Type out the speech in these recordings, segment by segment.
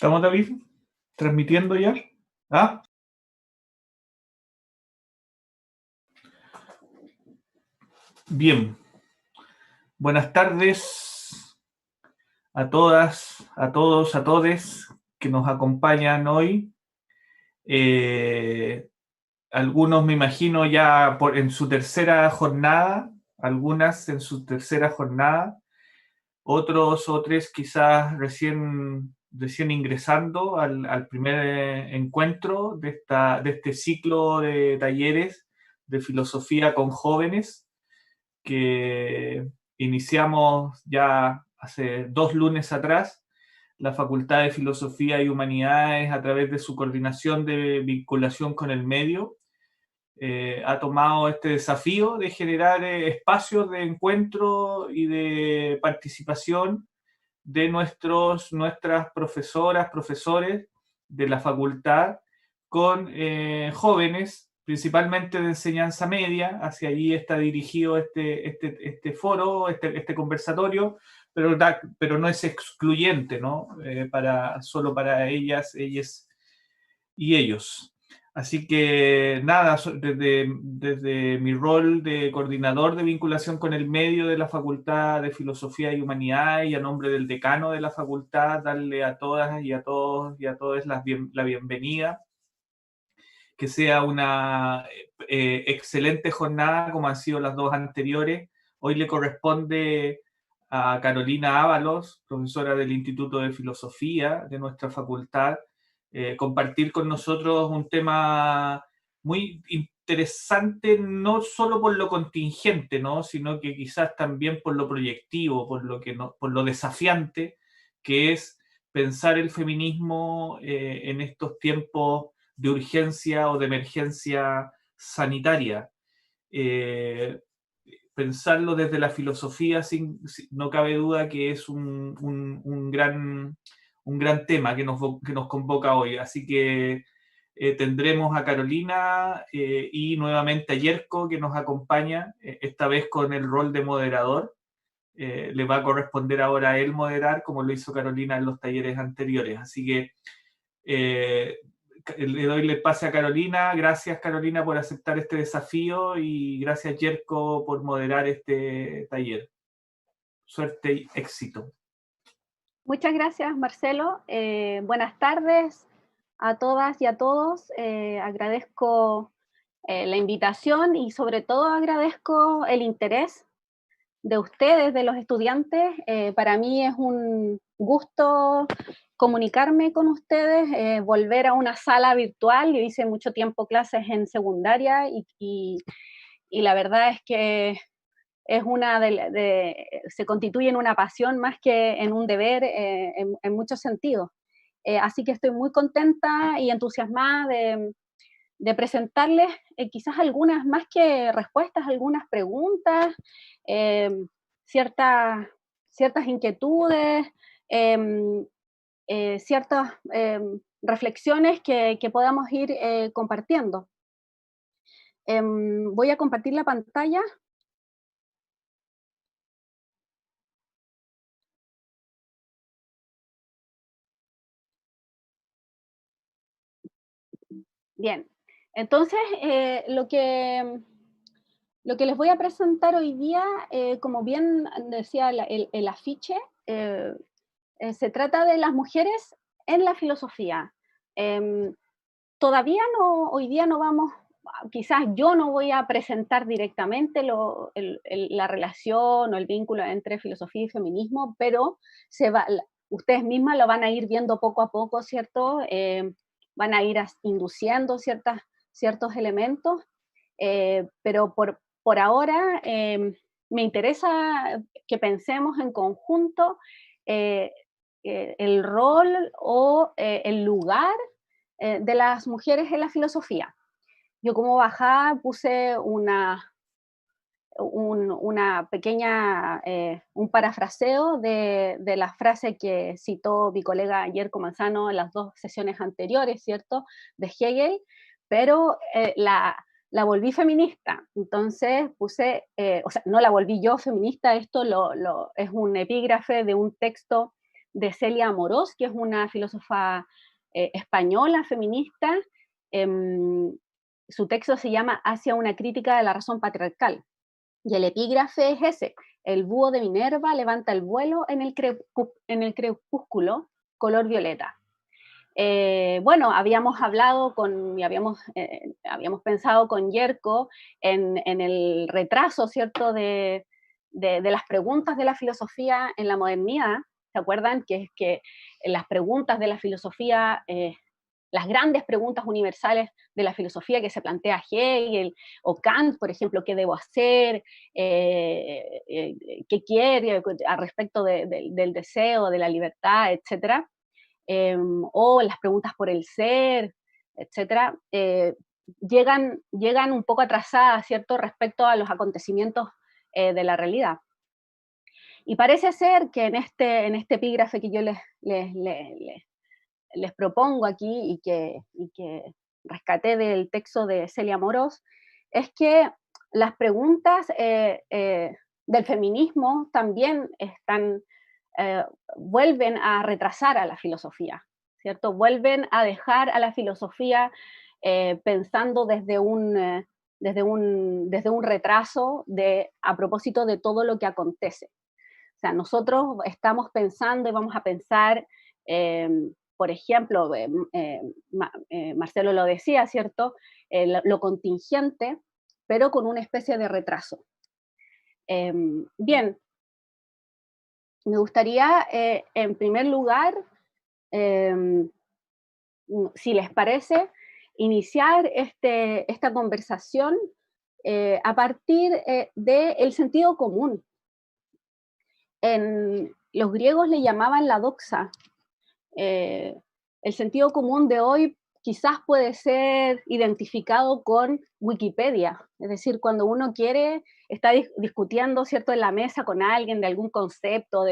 ¿Estamos, David? ¿Transmitiendo ya? ¿Ah? Bien. Buenas tardes a todas, a todos, a todes que nos acompañan hoy. Eh, Algunos, me imagino, ya en su tercera jornada, algunas en su tercera jornada, otros o tres quizás recién ingresando al primer encuentro de este ciclo de talleres de filosofía con jóvenes que iniciamos ya hace 2 lunes atrás. La Facultad de Filosofía y Humanidades, a través de su coordinación de vinculación con el medio, ha tomado este desafío de generar espacios de encuentro y de participación de nuestras profesoras, profesores de la facultad con jóvenes, principalmente de enseñanza media. Hacia allí está dirigido este foro, este conversatorio, pero no es excluyente, ¿no? Solo para ellas y ellos. Así que nada, desde mi rol de coordinador de vinculación con el medio de la Facultad de Filosofía y Humanidades y a nombre del decano de la facultad, darle a todas y a todos y a todas la bienvenida, que sea una excelente jornada como han sido las dos anteriores. Hoy le corresponde a Carolina Ábalos, profesora del Instituto de Filosofía de nuestra facultad, compartir con nosotros un tema muy interesante, no solo por lo contingente, ¿no? Sino que quizás también por lo proyectivo, por lo desafiante, que es pensar el feminismo en estos tiempos de urgencia o de emergencia sanitaria. Eh, Pensarlo desde la filosofía, no cabe duda que es un gran tema que nos convoca hoy. Así que tendremos a Carolina y nuevamente a Yerko, que nos acompaña, esta vez con el rol de moderador. Le va a corresponder ahora a él moderar, como lo hizo Carolina en los talleres anteriores. Así que eh, le doy el pase a Carolina. Gracias, Carolina, por aceptar este desafío y gracias, Yerko, por moderar este taller. Suerte y éxito. Muchas gracias, Marcelo. Buenas tardes a todas y a todos. Agradezco la invitación y sobre todo agradezco el interés de ustedes, de los estudiantes. Para mí es un gusto comunicarme con ustedes, volver a una sala virtual. Yo hice mucho tiempo clases en secundaria y la verdad es que es se constituye en una pasión más que en un deber en muchos sentidos. Así que estoy muy contenta y entusiasmada de presentarles quizás algunas, más que respuestas, algunas preguntas, eh, ciertas, ciertas inquietudes, eh, ciertas reflexiones que podamos ir compartiendo. Voy a compartir la pantalla. Bien, entonces lo que les voy a presentar hoy día, como bien decía el afiche, eh, se trata de las mujeres en la filosofía. Em, Todavía no, hoy día no vamos, quizás yo no voy a presentar directamente la relación o el vínculo entre filosofía y feminismo, pero ustedes mismas lo van a ir viendo poco a poco, ¿cierto? Van a ir induciendo ciertos elementos, pero por ahora me interesa que pensemos en conjunto eh, el rol o el lugar de las mujeres en la filosofía. Yo como bajada puse una pequeña, un parafraseo de la frase que citó mi colega Yerko Manzano en las dos sesiones anteriores, ¿cierto?, de Hegel, pero la volví feminista. Entonces puse, o sea, no la volví yo feminista, esto es un epígrafe de un texto de Celia Amorós, que es una filósofa española, feminista. Em, Su texto se llama Hacia una crítica de la razón patriarcal. Y el epígrafe es ese: el búho de Minerva levanta el vuelo en el crepúsculo color violeta. Bueno, habíamos hablado y habíamos pensado con Yerko en el retraso, ¿cierto?, de las preguntas de la filosofía en la modernidad. ¿Se acuerdan? Que es que las preguntas de la filosofía, las grandes preguntas universales de la filosofía que se plantea Hegel o Kant, por ejemplo: ¿qué debo hacer? ¿Qué quiere al respecto del deseo, de la libertad, etcétera? O las preguntas por el ser, etcétera, llegan un poco atrasadas, ¿cierto?, respecto a los acontecimientos de la realidad. Y parece ser que en este epígrafe que yo les propongo aquí y que rescaté del texto de Celia Amorós, es que las preguntas del feminismo también eh, vuelven a retrasar a la filosofía, ¿cierto? Vuelven a dejar a la filosofía pensando desde un retraso a propósito de todo lo que acontece. O sea, nosotros estamos pensando y vamos a pensar, eh, por ejemplo, Marcelo lo decía, ¿cierto? Lo contingente, pero con una especie de retraso. Bien, me gustaría, en primer lugar, em, si les parece, iniciar esta conversación a partir del sentido común. Los griegos le llamaban la doxa. Eh, el sentido común de hoy quizás puede ser identificado con Wikipedia, es decir, cuando uno está discutiendo, ¿cierto?, en la mesa con alguien de algún concepto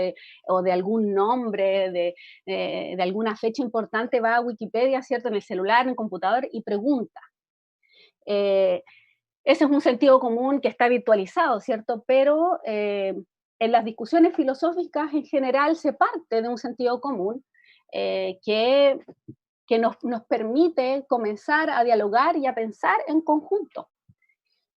o de algún nombre, de alguna fecha importante, va a Wikipedia, ¿cierto?, en el celular, en el computador, y pregunta. Eh, Ese es un sentido común que está virtualizado, ¿cierto? Pero en las discusiones filosóficas en general se parte de un sentido común que nos permite comenzar a dialogar y a pensar en conjunto.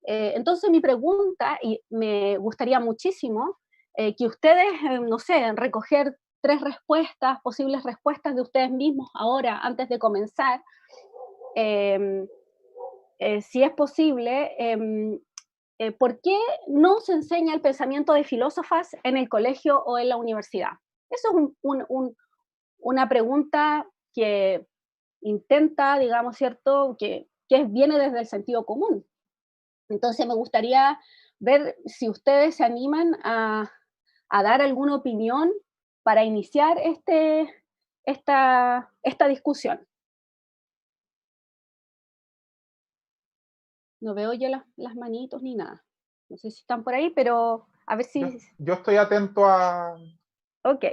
Entonces mi pregunta, y me gustaría muchísimo que ustedes, no sé, recoger tres respuestas, posibles respuestas de ustedes mismos ahora, antes de comenzar, eh, si es posible, ¿por qué no se enseña el pensamiento de filósofas en el colegio o en la universidad? Eso es una pregunta que intenta, digamos, ¿cierto?, que viene desde el sentido común. Entonces me gustaría ver si ustedes se animan a dar alguna opinión para iniciar esta discusión. No veo yo las manitos ni nada. No sé si están por ahí, pero a ver Yo, si... yo estoy atento a... Ok.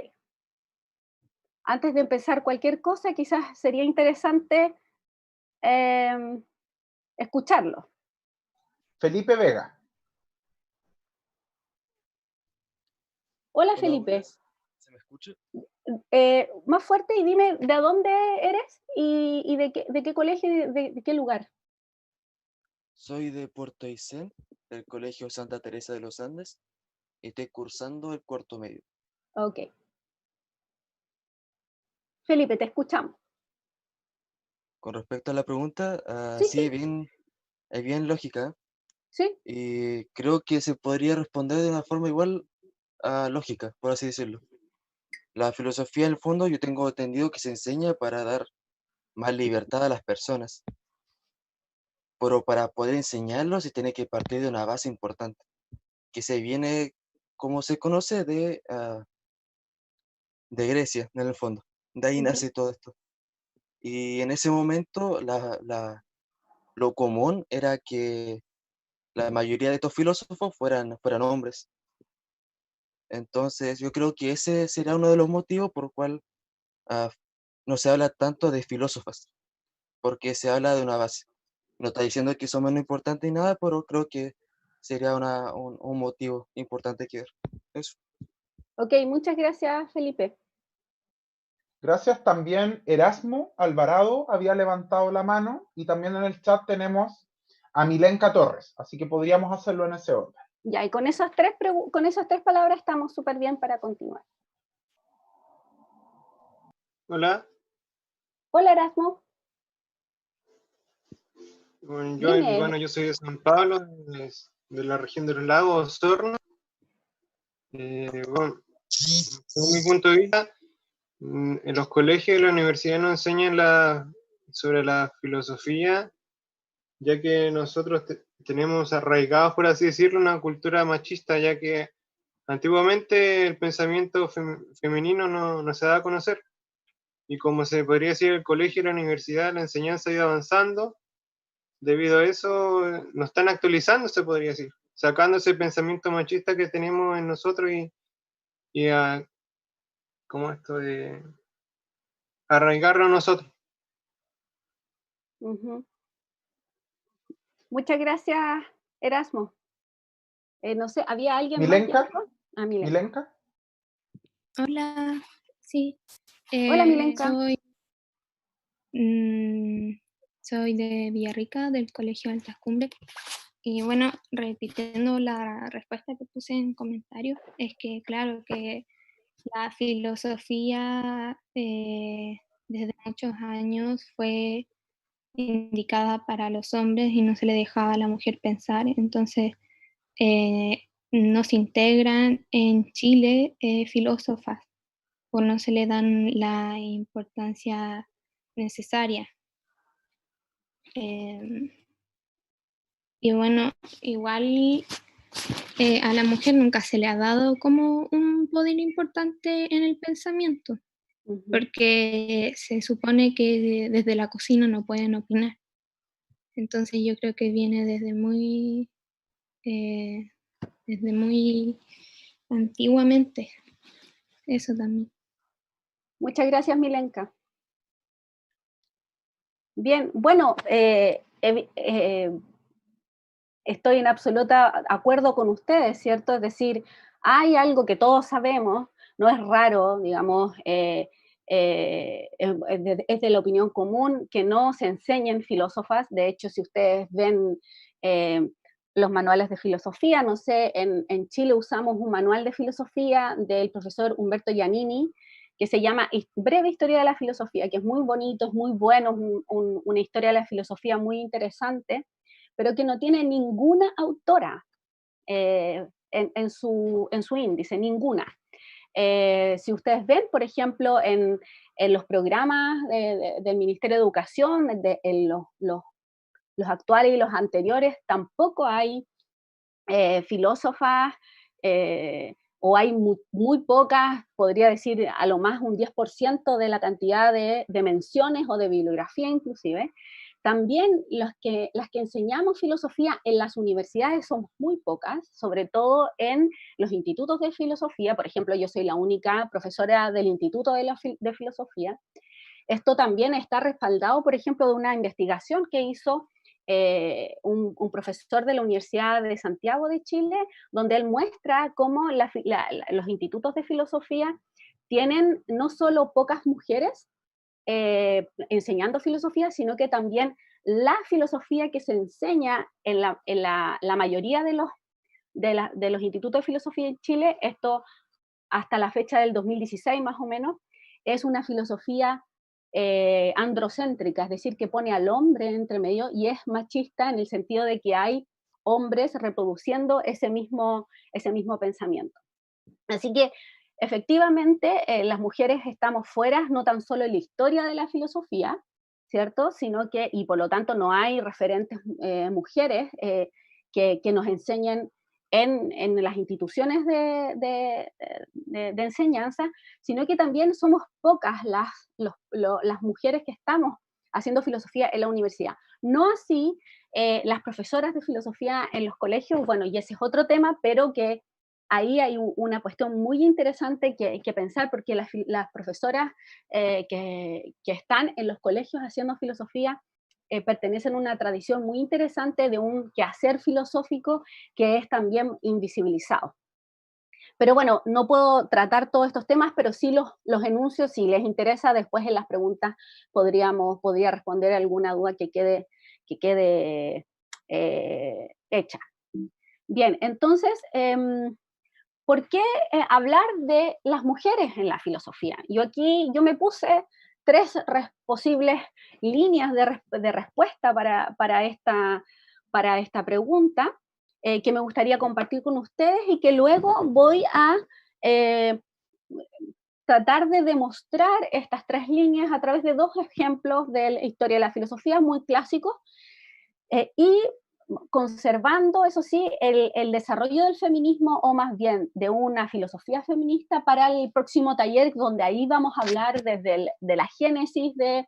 Antes de empezar cualquier cosa, quizás sería interesante em, escucharlo. Felipe Vega. Hola, Hola, Felipe. buenas. ¿Se me escucha? Más fuerte y dime de dónde eres y de qué colegio y de qué lugar. Soy de Puerto Aysén, del Colegio Santa Teresa de los Andes, y estoy cursando el cuarto medio. Ok. Felipe, te escuchamos. Con respecto a la pregunta, Sí, sí, sí, es bien lógica, sí. y creo que se podría responder de una forma igual lógica, por así decirlo. La filosofía, en el fondo, yo tengo entendido que se enseña para dar más libertad a las personas, pero para poder enseñarlo se tiene que partir de una base importante, que se viene, como se conoce, de Grecia, en el fondo. De ahí Ujú. nace todo esto. Y en ese momento lo común era que la mayoría de estos filósofos fueran hombres. Entonces yo creo que ese será uno de los motivos por el cual ah, no se habla tanto de filósofas, porque se habla de una base. No está diciendo que son menos importantes ni nada, pero creo que sería un motivo importante que ver. Eso. Ok, muchas gracias, Felipe. Gracias. También Erasmo Alvarado había levantado la mano y también en el chat tenemos a Milenka Torres, así que podríamos hacerlo en ese orden. Ya, y con esas tres palabras estamos súper bien para continuar. Hola, Hola, Erasmo. bueno, yo soy de San Pablo, de la región de los lagos, Osorno. Bueno, según mi punto de vista, en los colegios y la universidad nos enseñan sobre la filosofía, ya que nosotros tenemos arraigados, por así decirlo, una cultura machista, ya que antiguamente el pensamiento femenino no se daba a conocer. Y como se podría decir, el colegio y la universidad, la enseñanza ha ido avanzando. Debido a eso, nos están actualizando, se podría decir, sacando ese pensamiento machista que tenemos en nosotros y como esto de arraigarlo a nosotros. Uh-huh. Muchas gracias, Erasmo. No sé, ¿había alguien Milenka, más? Milenka. Milenka. Hola, sí. Hola, Milenka. Soy de Villarrica, del Colegio Altas Cumbres. Y bueno, repitiendo la respuesta que puse en comentarios, es que claro que la filosofía desde muchos años fue indicada para los hombres y no se le dejaba a la mujer pensar. Entonces, no se integran en Chile filósofas o no se le dan la importancia necesaria. Y bueno, igual a la mujer nunca se le ha dado como un poder importante en el pensamiento, porque se supone que desde la cocina no pueden opinar. Entonces yo creo que viene desde muy antiguamente, eso también. Muchas gracias, Milenka. Bien, bueno, estoy en absoluta acuerdo con ustedes, ¿cierto? Es decir, hay algo que todos sabemos, no es raro, digamos, es de la opinión común que no se enseñen filósofas. De hecho, si ustedes ven los manuales de filosofía, no sé, en Chile usamos un manual de filosofía del profesor Humberto Giannini, que se llama Breve Historia de la Filosofía, que es muy bonito, es muy bueno, una historia de la filosofía muy interesante, pero que no tiene ninguna autora en su índice, ninguna. Si ustedes ven, por ejemplo, en los programas del Ministerio de Educación, en los actuales y los anteriores, tampoco hay filósofas, o hay muy pocas, podría decir a lo más un 10% de la cantidad de menciones o de bibliografía inclusive. También las que enseñamos filosofía en las universidades somos muy pocas, sobre todo en los institutos de filosofía. Por ejemplo, yo soy la única profesora del Instituto de Filosofía. Esto también está respaldado, por ejemplo, de una investigación que hizo un profesor de la Universidad de Santiago de Chile, donde él muestra cómo los institutos de filosofía tienen no solo pocas mujeres enseñando filosofía, sino que también la filosofía que se enseña en la mayoría de los institutos de filosofía en Chile, esto hasta la fecha del 2016 más o menos, es una filosofía androcéntrica, es decir, que pone al hombre entre medio y es machista en el sentido de que hay hombres reproduciendo ese mismo pensamiento. Así que efectivamente las mujeres estamos fuera no tan solo en la historia de la filosofía, ¿cierto? Sino que, y por lo tanto no hay referentes mujeres que nos enseñen en las instituciones de enseñanza, sino que también somos pocas las mujeres que estamos haciendo filosofía en la universidad. No así las profesoras de filosofía en los colegios, bueno, y ese es otro tema, pero que ahí hay una cuestión muy interesante que pensar, porque las profesoras que están en los colegios haciendo filosofía pertenecen a una tradición muy interesante de un quehacer filosófico que es también invisibilizado. Pero bueno, no puedo tratar todos estos temas, pero sí los enuncio, si les interesa, después en las preguntas podría responder alguna duda que quede hecha. Bien, entonces, ¿por qué hablar de las mujeres en la filosofía? Yo me puse tres posibles líneas de respuesta para esta pregunta, que me gustaría compartir con ustedes y que luego voy a eh, tratar de demostrar estas tres líneas a través de dos ejemplos de la historia de la filosofía muy clásicos, y conservando, eso sí, el desarrollo del feminismo, o más bien de una filosofía feminista, para el próximo taller, donde ahí vamos a hablar de la génesis de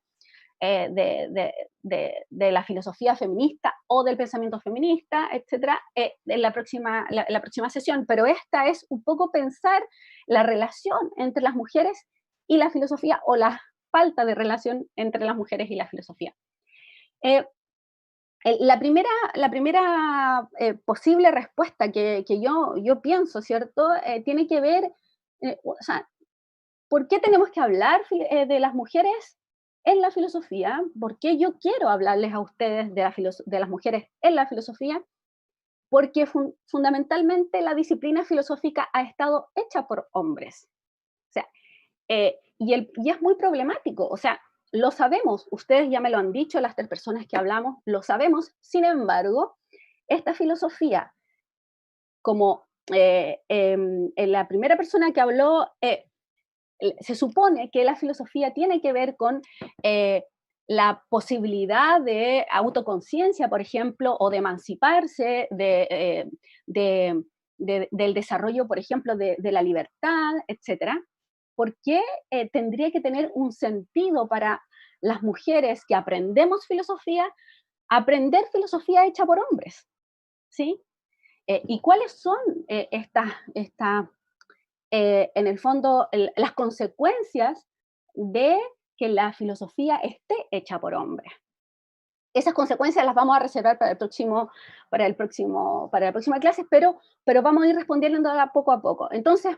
la filosofía feminista o del pensamiento feminista, etcétera, en la próxima sesión. Pero esta es un poco pensar la relación entre las mujeres y la filosofía, o la falta de relación entre las mujeres y la filosofía. La primera posible respuesta que yo pienso, ¿cierto? Tiene que ver, o sea, ¿por qué tenemos que hablar de las mujeres en la filosofía? ¿Por qué yo quiero hablarles a ustedes de las mujeres en la filosofía? Porque fundamentalmente la disciplina filosófica ha estado hecha por hombres. O sea, y es muy problemático, o sea, lo sabemos, ustedes ya me lo han dicho, las tres personas que hablamos, lo sabemos. Sin embargo, esta filosofía, como en la primera persona que habló, se supone que la filosofía tiene que ver con la posibilidad de autoconciencia, por ejemplo, o de emanciparse del desarrollo, por ejemplo, de la libertad, etc. ¿Por qué tendría que tener un sentido para las mujeres que aprendemos filosofía, aprender filosofía hecha por hombres? ¿Sí? ¿Y cuáles son en el fondo, las consecuencias de que la filosofía esté hecha por hombres? Esas consecuencias las vamos a reservar para la próxima clase, pero vamos a ir respondiendo poco a poco. Entonces,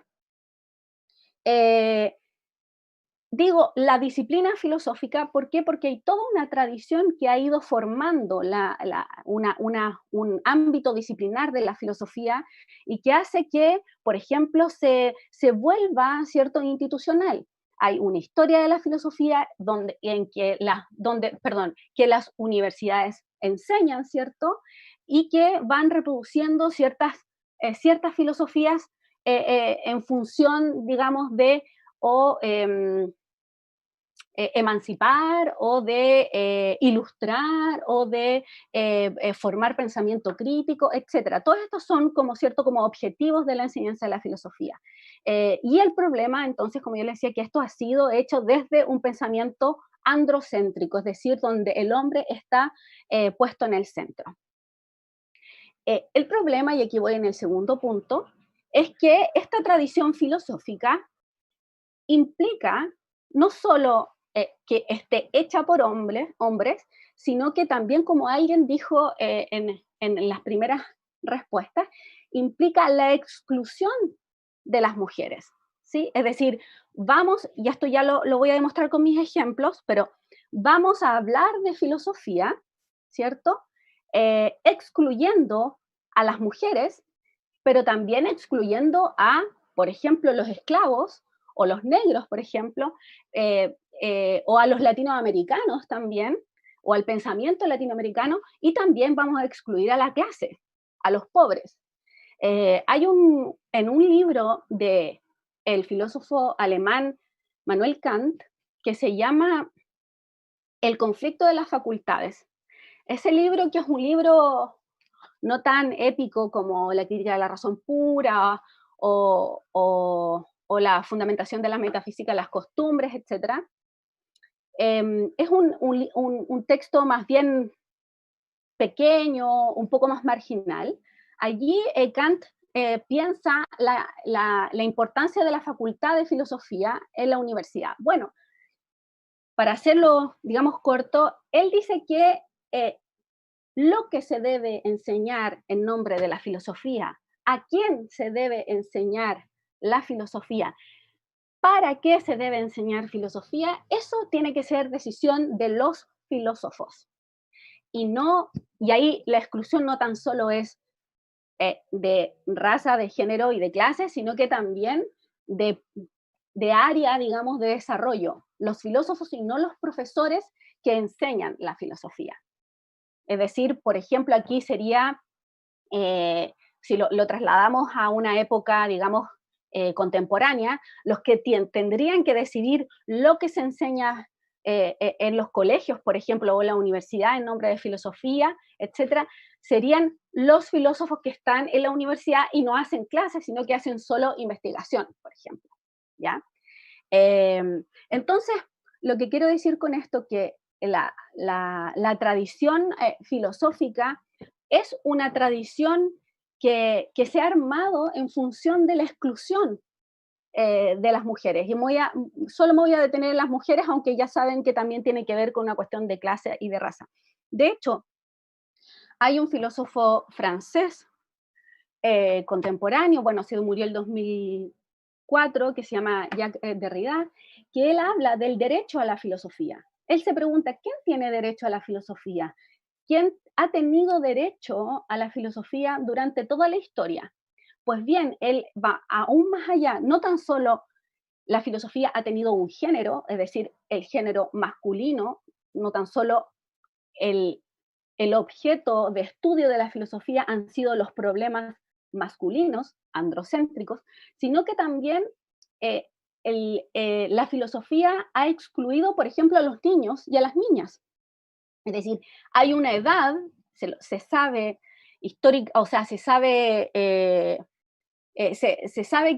digo la disciplina filosófica, ¿por qué? Porque hay toda una tradición que ha ido formando un ámbito disciplinar de la filosofía, y que hace que, por ejemplo, se vuelva, ¿cierto?, institucional. Hay una historia de la filosofía que las universidades enseñan, ¿cierto?, y que van reproduciendo ciertas filosofías en función, digamos, de emancipar, o de ilustrar, o de formar pensamiento crítico, etc. Todos estos son como objetivos de la enseñanza de la filosofía. Y el problema, entonces, como yo les decía, que esto ha sido hecho desde un pensamiento androcéntrico, es decir, donde el hombre está puesto en el centro. El problema, y aquí voy en el segundo punto, es que esta tradición filosófica implica no solo que esté hecha por hombres, sino que también, como alguien dijo en las primeras respuestas, implica la exclusión de las mujeres, ¿sí? Es decir, y esto ya lo voy a demostrar con mis ejemplos, pero vamos a hablar de filosofía, ¿cierto? Excluyendo a las mujeres, pero también excluyendo a, por ejemplo, los esclavos, o los negros, por ejemplo, o a los latinoamericanos también, o al pensamiento latinoamericano, y también vamos a excluir a la clase, a los pobres. Hay en un libro de el filósofo alemán Manuel Kant, que se llama El conflicto de las facultades. Ese libro, que es un libro no tan épico como La crítica de la razón pura, o la fundamentación de la metafísica de las costumbres, etc. Es un texto más bien pequeño, un poco más marginal. Allí Kant piensa la importancia de la facultad de filosofía en la universidad. Bueno, para hacerlo, digamos, corto, él dice que lo que se debe enseñar en nombre de la filosofía, a quién se debe enseñar la filosofía. ¿Para qué se debe enseñar filosofía? Eso tiene que ser decisión de los filósofos. Y ahí la exclusión no tan solo es de raza, de género y de clase, sino que también de área, digamos, de desarrollo. Los filósofos y no los profesores que enseñan la filosofía. Es decir, por ejemplo, aquí sería, si lo trasladamos a una época, digamos, contemporánea, los que tendrían que decidir lo que se enseña en los colegios, por ejemplo, o en la universidad en nombre de filosofía, etcétera, serían los filósofos que están en la universidad y no hacen clases, sino que hacen solo investigación, por ejemplo, ¿ya? Entonces, lo que quiero decir con esto que la tradición filosófica es una tradición que se ha armado en función de la exclusión de las mujeres. Y solo me voy a detener en las mujeres, aunque ya saben que también tiene que ver con una cuestión de clase y de raza. De hecho, hay un filósofo francés contemporáneo, bueno, se murió el 2004, que se llama Jacques Derrida, que él habla del derecho a la filosofía. Él se pregunta, ¿quién tiene derecho a la filosofía? ¿Quién ha tenido derecho a la filosofía durante toda la historia? Pues bien, él va aún más allá, no tan solo la filosofía ha tenido un género, es decir, el género masculino, no tan solo el objeto de estudio de la filosofía han sido los problemas masculinos, androcéntricos, sino que también la filosofía ha excluido, por ejemplo, a los niños y a las niñas. Es decir, hay una edad, se sabe histórica, o sea, se sabe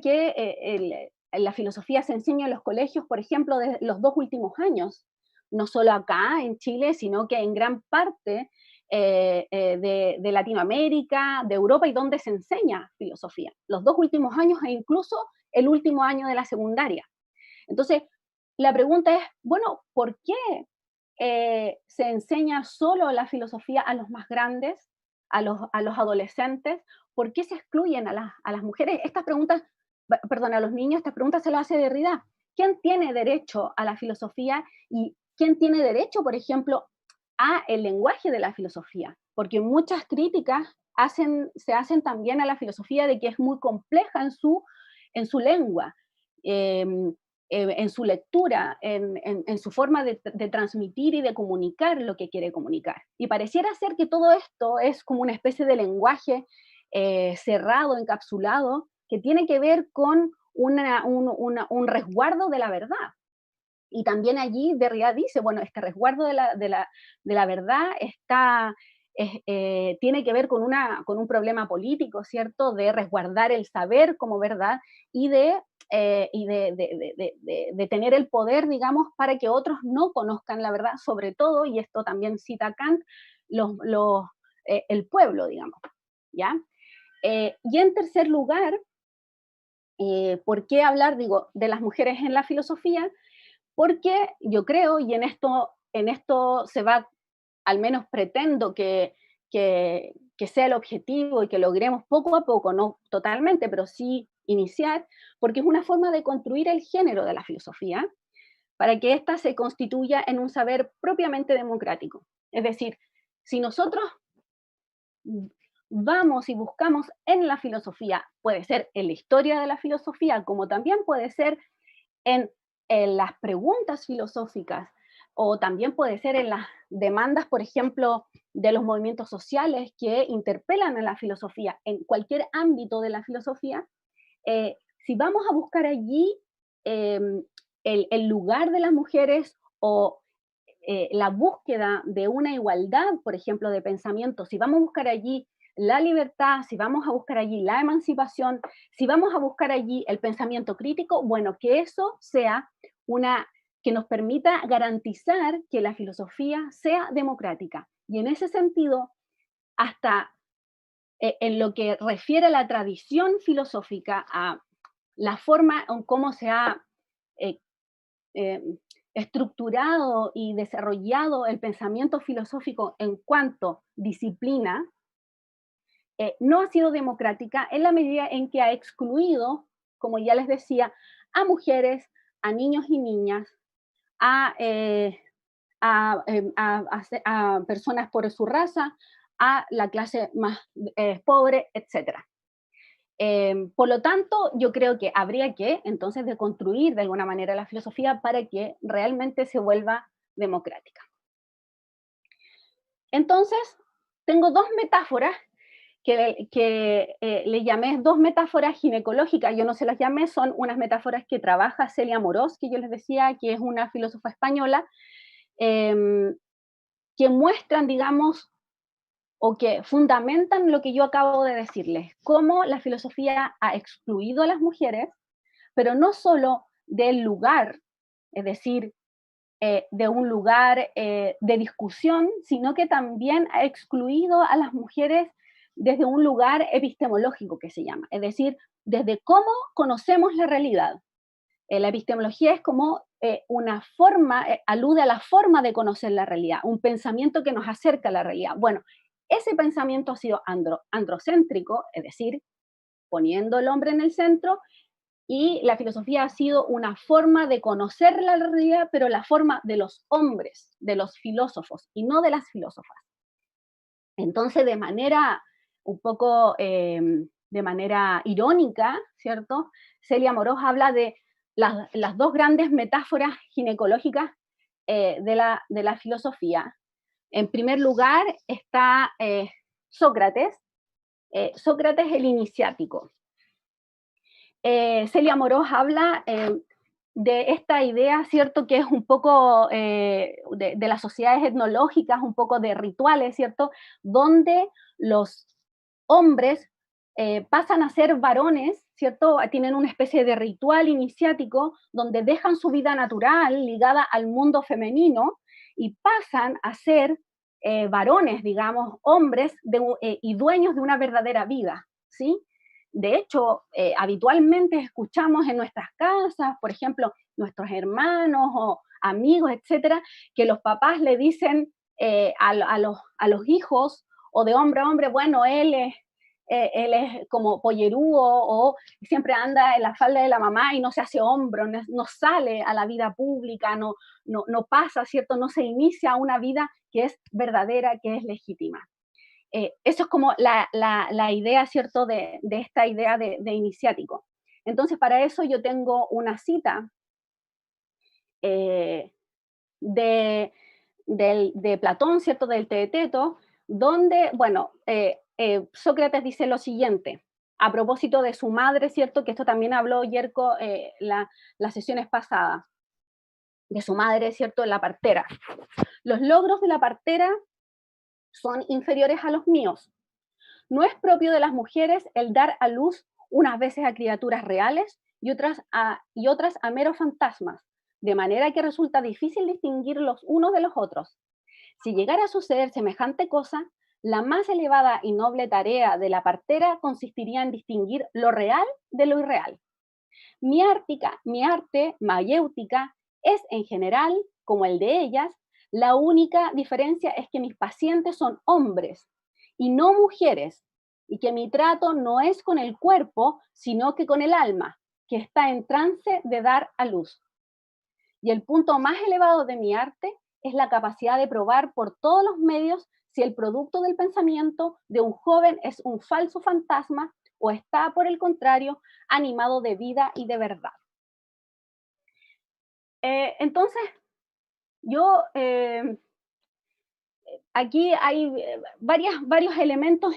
que la filosofía se enseña en los colegios, por ejemplo, de los 2 últimos años, no solo acá en Chile, sino que en gran parte de Latinoamérica, de Europa, y donde se enseña filosofía. Los 2 últimos años e incluso el último año de la secundaria. Entonces, la pregunta es, bueno, ¿por qué se enseña solo la filosofía a los más grandes, a los adolescentes? ¿Por qué se excluyen a las mujeres? Estas preguntas, perdón, a los niños, estas preguntas se las hace Derrida. ¿Quién tiene derecho a la filosofía y quién tiene derecho, por ejemplo, a el lenguaje de la filosofía? Porque muchas críticas se hacen también a la filosofía de que es muy compleja en su lengua, en su lectura, en su forma de transmitir y de comunicar lo que quiere comunicar. Y pareciera ser que todo esto es como una especie de lenguaje cerrado, encapsulado, que tiene que ver con un resguardo de la verdad. Y también allí Derrida dice, bueno, este resguardo de la verdad tiene que ver con un problema político, ¿cierto? De resguardar el saber como verdad y de tener el poder, digamos, para que otros no conozcan la verdad, sobre todo, y esto también cita Kant, el pueblo, digamos, ¿ya? Y en tercer lugar, ¿por qué hablar, digo, de las mujeres en la filosofía? Porque yo creo, y en esto se va, al menos pretendo que sea el objetivo y que logremos poco a poco, no totalmente, pero sí iniciar, porque es una forma de construir el género de la filosofía, para que ésta se constituya en un saber propiamente democrático. Es decir, si nosotros vamos y buscamos en la filosofía, puede ser en la historia de la filosofía, como también puede ser en las preguntas filosóficas, o también puede ser en las demandas, por ejemplo, de los movimientos sociales que interpelan a la filosofía, en cualquier ámbito de la filosofía, si vamos a buscar allí el lugar de las mujeres o la búsqueda de una igualdad, por ejemplo, de pensamiento, si vamos a buscar allí la libertad, si vamos a buscar allí la emancipación, si vamos a buscar allí el pensamiento crítico, bueno, que eso sea que nos permita garantizar que la filosofía sea democrática. Y en ese sentido, hasta en lo que refiere a la tradición filosófica, a la forma en cómo se ha estructurado y desarrollado el pensamiento filosófico en cuanto disciplina, no ha sido democrática en la medida en que ha excluido como ya les decía, a mujeres, a niños y niñas, a personas por su raza, a la clase más pobre, etc. Por lo tanto, yo creo que habría que entonces deconstruir de alguna manera la filosofía para que realmente se vuelva democrática. Entonces, tengo dos metáforas que le llamé dos metáforas ginecológicas. Yo no se las llamé, son unas metáforas que trabaja Celia Amorós, que yo les decía que es una filósofa española, que muestran, digamos, o que fundamentan lo que yo acabo de decirles, cómo la filosofía ha excluido a las mujeres, pero no solo del lugar, es decir, de un lugar de discusión, sino que también ha excluido a las mujeres desde un lugar epistemológico que se llama, es decir, desde cómo conocemos la realidad. La epistemología es como una forma, alude a la forma de conocer la realidad, un pensamiento que nos acerca a la realidad. Bueno, ese pensamiento ha sido androcéntrico, es decir, poniendo al hombre en el centro, y la filosofía ha sido una forma de conocer la realidad, pero la forma de los hombres, de los filósofos, y no de las filósofas. Entonces, de manera un poco, de manera irónica, ¿cierto? Celia Amorós habla de las dos grandes metáforas ginecológicas de la filosofía. En primer lugar está Sócrates, Sócrates el iniciático. Celia Amorós habla de esta idea, ¿cierto?, que es un poco de las sociedades etnológicas, un poco de rituales, ¿cierto?, donde los hombres pasan a ser varones, ¿cierto?, tienen una especie de ritual iniciático donde dejan su vida natural ligada al mundo femenino y pasan a ser varones, digamos, hombres y dueños de una verdadera vida, ¿sí? De hecho, habitualmente escuchamos en nuestras casas, por ejemplo, nuestros hermanos o amigos, etcétera, que los papás le dicen a los hijos, o de hombre a hombre, bueno, él es como pollerúo, o siempre anda en la falda de la mamá y no se hace hombro, no sale a la vida pública, no pasa, ¿cierto? No se inicia una vida que es verdadera, que es legítima. Eso es como la idea, ¿cierto?, de esta idea de iniciático. Entonces, para eso yo tengo una cita de Platón, ¿cierto?, del Teeteto, donde, bueno, Sócrates dice lo siguiente, a propósito de su madre, ¿cierto?, que esto también habló Yerko las sesiones pasadas, de su madre, ¿cierto?, la partera. Los logros de la partera son inferiores a los míos. No es propio de las mujeres el dar a luz unas veces a criaturas reales y otras a meros fantasmas, de manera que resulta difícil distinguir los unos de los otros. Si llegara a suceder semejante cosa, la más elevada y noble tarea de la partera consistiría en distinguir lo real de lo irreal. Mi arte mayéutica es en general, como el de ellas, la única diferencia es que mis pacientes son hombres y no mujeres, y que mi trato no es con el cuerpo, sino que con el alma, que está en trance de dar a luz. Y el punto más elevado de mi arte es la capacidad de probar por todos los medios si el producto del pensamiento de un joven es un falso fantasma o está, por el contrario, animado de vida y de verdad. Entonces, yo aquí hay varios elementos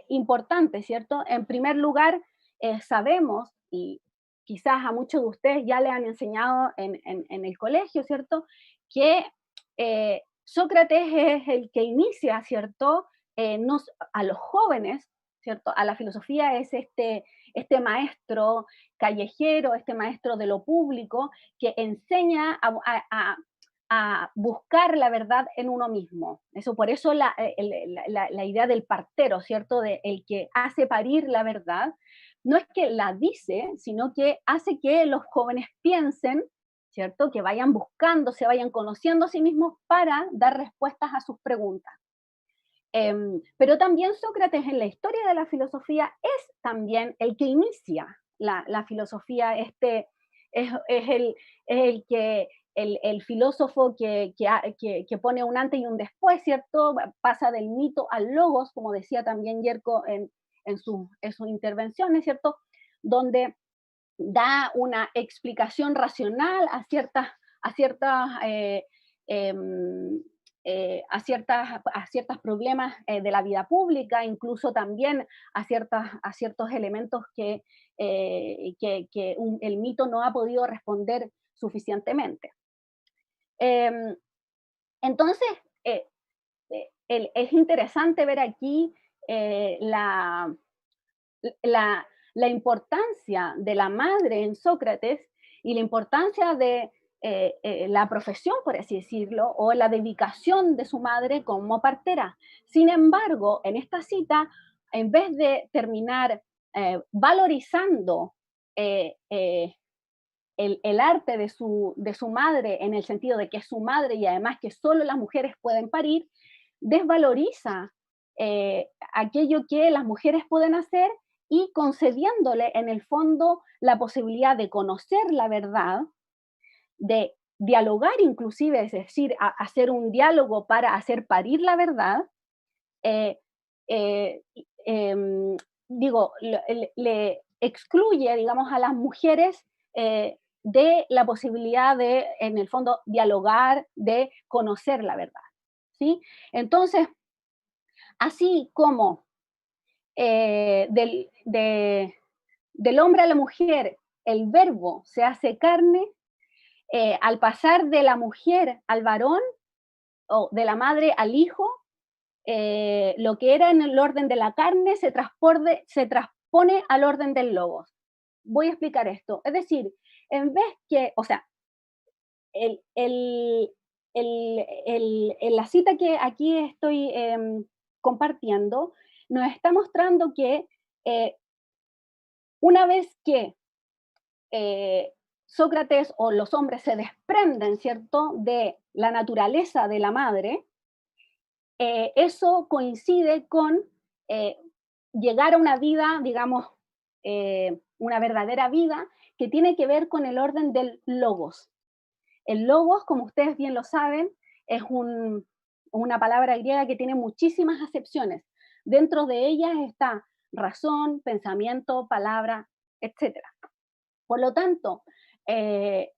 importantes, ¿cierto? En primer lugar, sabemos, y quizás a muchos de ustedes ya le han enseñado en el colegio, ¿cierto?, que Sócrates es el que inicia, ¿cierto?, a los jóvenes, ¿cierto?, a la filosofía, es este maestro callejero, este maestro de lo público, que enseña a buscar la verdad en uno mismo. Por eso la idea del partero, ¿cierto?, de el que hace parir la verdad, no es que la dice, sino que hace que los jóvenes piensen, ¿cierto?, que vayan buscando, se vayan conociendo a sí mismos para dar respuestas a sus preguntas. Pero también Sócrates en la historia de la filosofía es también el que inicia la filosofía, es el filósofo que pone un antes y un después, ¿cierto? Pasa del mito al logos, como decía también Yerko en sus intervenciones, ¿cierto? Donde da una explicación racional a ciertos problemas de la vida pública, incluso también a ciertos elementos que el mito no ha podido responder suficientemente. Entonces, es interesante ver aquí la importancia de la madre en Sócrates y la importancia de la profesión, por así decirlo, o la dedicación de su madre como partera. Sin embargo, en esta cita, en vez de terminar valorizando el arte de su madre, en el sentido de que es su madre y además que solo las mujeres pueden parir, desvaloriza aquello que las mujeres pueden hacer y concediéndole en el fondo la posibilidad de conocer la verdad, de dialogar inclusive, es decir, hacer un diálogo para hacer parir la verdad, le excluye, digamos, a las mujeres de la posibilidad de, en el fondo, dialogar, de conocer la verdad, ¿sí? Entonces, así como del hombre a la mujer el verbo se hace carne, al pasar de la mujer al varón, o de la madre al hijo, lo que era en el orden de la carne se transpone al orden del logos. Voy a explicar esto. Es decir, en vez que, o sea, la cita que aquí estoy compartiendo nos está mostrando que una vez que Sócrates o los hombres se desprenden, ¿cierto?, de la naturaleza de la madre, eso coincide con llegar a una vida, digamos, una verdadera vida que tiene que ver con el orden del logos. El logos, como ustedes bien lo saben, es una palabra griega que tiene muchísimas acepciones. Dentro de ellas está razón, pensamiento, palabra, etc. Por lo tanto, este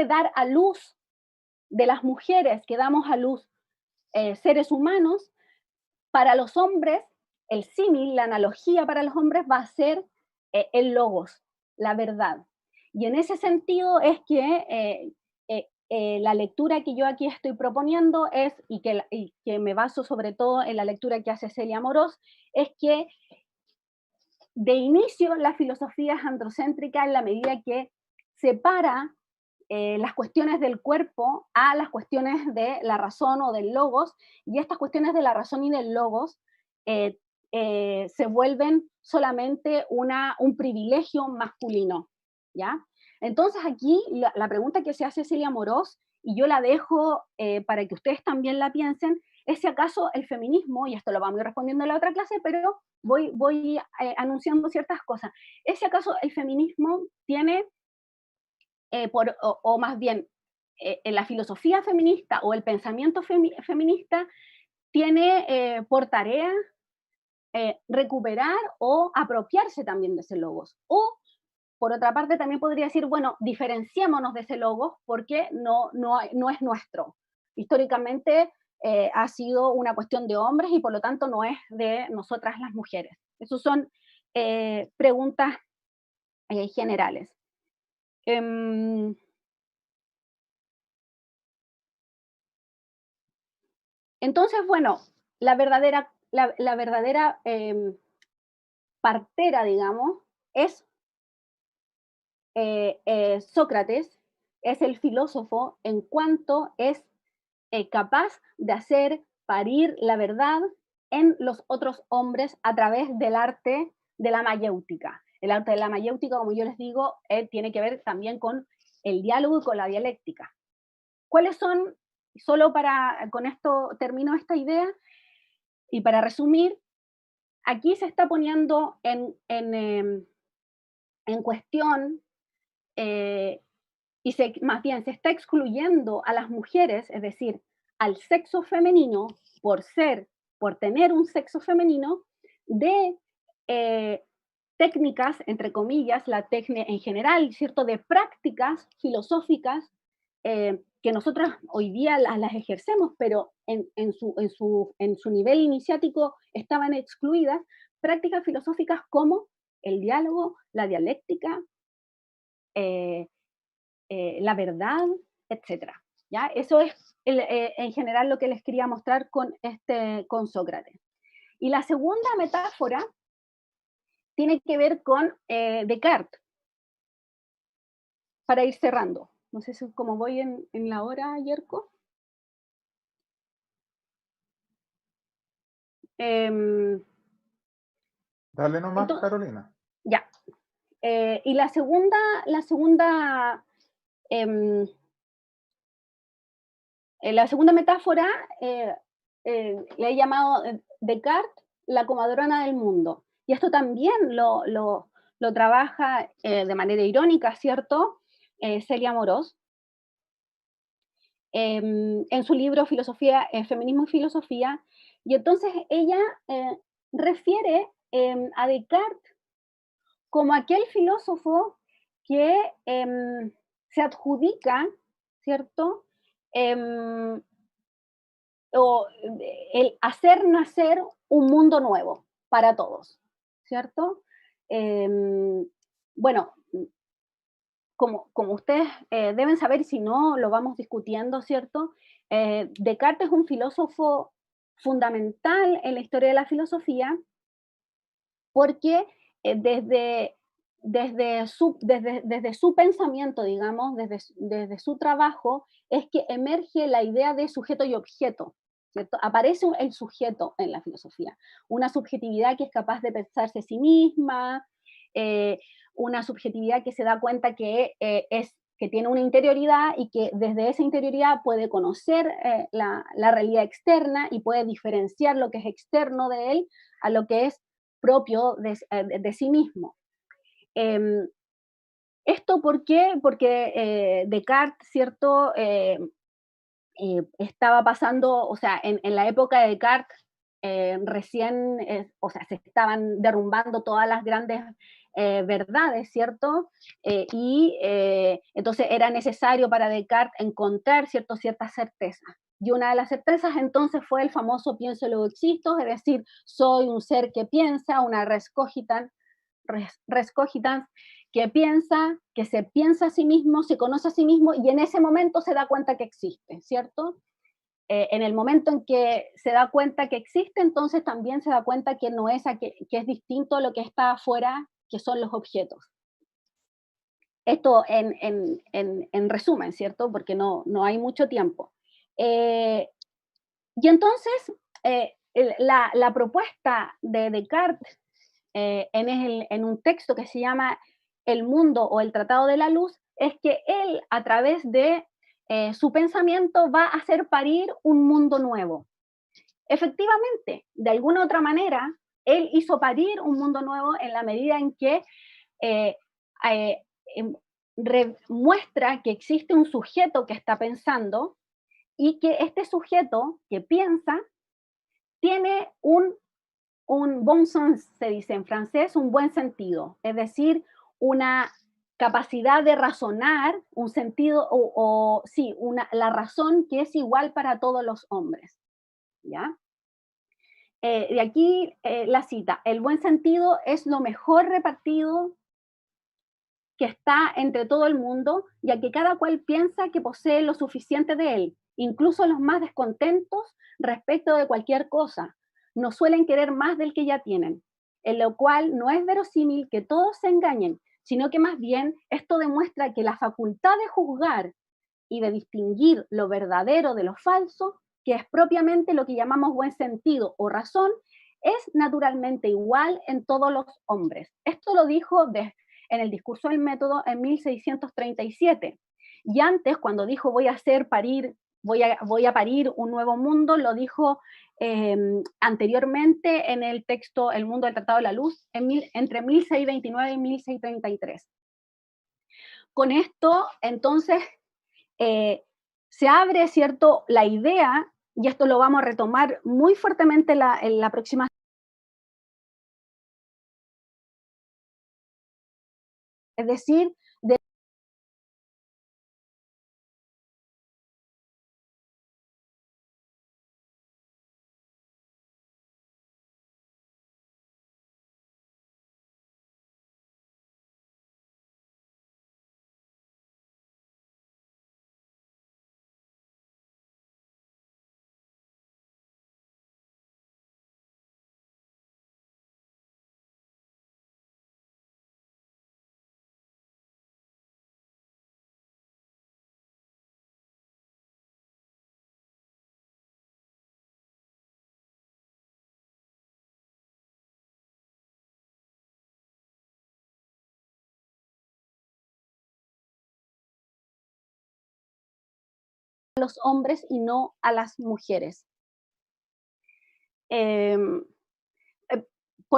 dar a luz de las mujeres que damos a luz seres humanos, para los hombres, el símil, la analogía para los hombres va a ser el logos, la verdad. Y en ese sentido es que la lectura que yo aquí estoy proponiendo es, y que me baso sobre todo en la lectura que hace Celia Amorós, es que de inicio la filosofía es androcéntrica en la medida que separa las cuestiones del cuerpo a las cuestiones de la razón o del logos, y estas cuestiones de la razón y del logos se vuelven solamente un privilegio masculino, ¿ya? Entonces aquí la pregunta que se hace Celia Amorós, y yo la dejo para que ustedes también la piensen, es si acaso el feminismo, y esto lo vamos a ir respondiendo en la otra clase, pero voy anunciando ciertas cosas, es si acaso el feminismo tiene o más bien, la filosofía feminista o el pensamiento feminista tiene por tarea recuperar o apropiarse también de ese logos. O, por otra parte, también podría decir, bueno, diferenciémonos de ese logos porque no es nuestro. Históricamente ha sido una cuestión de hombres y por lo tanto no es de nosotras las mujeres. Esas son preguntas generales. Entonces, bueno, la verdadera partera, digamos, es Sócrates, es el filósofo en cuanto es capaz de hacer parir la verdad en los otros hombres a través del arte de la mayéutica. El arte de la mayéutica, como yo les digo, tiene que ver también con el diálogo y con la dialéctica. ¿Cuáles son? Solo con esto termino esta idea, y para resumir, aquí se está poniendo en en cuestión, y más bien se está excluyendo a las mujeres, es decir, al sexo femenino, por tener un sexo femenino, de técnicas, entre comillas, la técnica en general, ¿cierto?, de prácticas filosóficas que nosotros hoy día las ejercemos, pero en su nivel iniciático estaban excluidas, prácticas filosóficas como el diálogo, la dialéctica, la verdad, etc. ¿Ya? Eso es en general lo que les quería mostrar con Sócrates. Y la segunda metáfora tiene que ver con Descartes, para ir cerrando. No sé si cómo voy en la hora, Yerko. Dale nomás, Entonces, Carolina. ya. Y la segunda metáfora le he llamado Descartes la comadrona del mundo. Y esto también lo trabaja de manera irónica, ¿cierto? Celia Amorós, en su libro Filosofía, Feminismo y Filosofía. Y entonces ella refiere a Descartes como aquel filósofo que se adjudica, ¿cierto?, o el hacer nacer un mundo nuevo para todos, ¿cierto? Bueno, como ustedes deben saber, y si no, lo vamos discutiendo, ¿cierto? Descartes es un filósofo fundamental en la historia de la filosofía porque desde su pensamiento, digamos, desde su trabajo, es que emerge la idea de sujeto y objeto, ¿cierto? Aparece el sujeto en la filosofía, una subjetividad que es capaz de pensarse a sí misma, una subjetividad que se da cuenta que tiene una interioridad y que desde esa interioridad puede conocer la realidad externa y puede diferenciar lo que es externo de él a lo que es propio de sí mismo. ¿Esto por qué? Porque Descartes, ¿cierto? Estaba pasando, o sea, en la época de Descartes, recién, o sea, se estaban derrumbando todas las grandes verdades, ¿cierto? Entonces era necesario para Descartes encontrar, ¿cierto?, ciertas certezas. Y una de las certezas entonces fue el famoso pienso y luego existo, es decir, soy un ser que piensa, una res cogitans, que piensa, que se piensa a sí mismo, se conoce a sí mismo y en ese momento se da cuenta que existe, ¿cierto? En el momento en que se da cuenta que existe, entonces también se da cuenta que no es, que es distinto a lo que está afuera, que son los objetos. Esto en resumen, ¿cierto? Porque no hay mucho tiempo. Y entonces, la propuesta de Descartes en un texto que se llama El mundo o el Tratado de la Luz, es que él, a través de su pensamiento, va a hacer parir un mundo nuevo. Efectivamente, de alguna otra manera, él hizo parir un mundo nuevo en la medida en que muestra que existe un sujeto que está pensando y que este sujeto que piensa tiene un bon sens, se dice en francés, un buen sentido, es decir, una capacidad de razonar, un sentido, sí, la razón que es igual para todos los hombres, ¿ya? De aquí la cita, el buen sentido es lo mejor repartido que está entre todo el mundo, ya que cada cual piensa que posee lo suficiente de él, incluso los más descontentos respecto de cualquier cosa, no suelen querer más del que ya tienen, en lo cual no es verosímil que todos se engañen, sino que más bien esto demuestra que la facultad de juzgar y de distinguir lo verdadero de lo falso, que es propiamente lo que llamamos buen sentido o razón, es naturalmente igual en todos los hombres. Esto lo dijo en el discurso del método en 1637. Y antes, cuando dijo voy a hacer parir voy a parir un nuevo mundo, lo dijo anteriormente en el texto El mundo del Tratado de la Luz, entre 1629 y 1633. Con esto, entonces, se abre, ¿cierto?, la idea, y esto lo vamos a retomar muy fuertemente en la próxima. Es decir, de los hombres y no a las mujeres. Por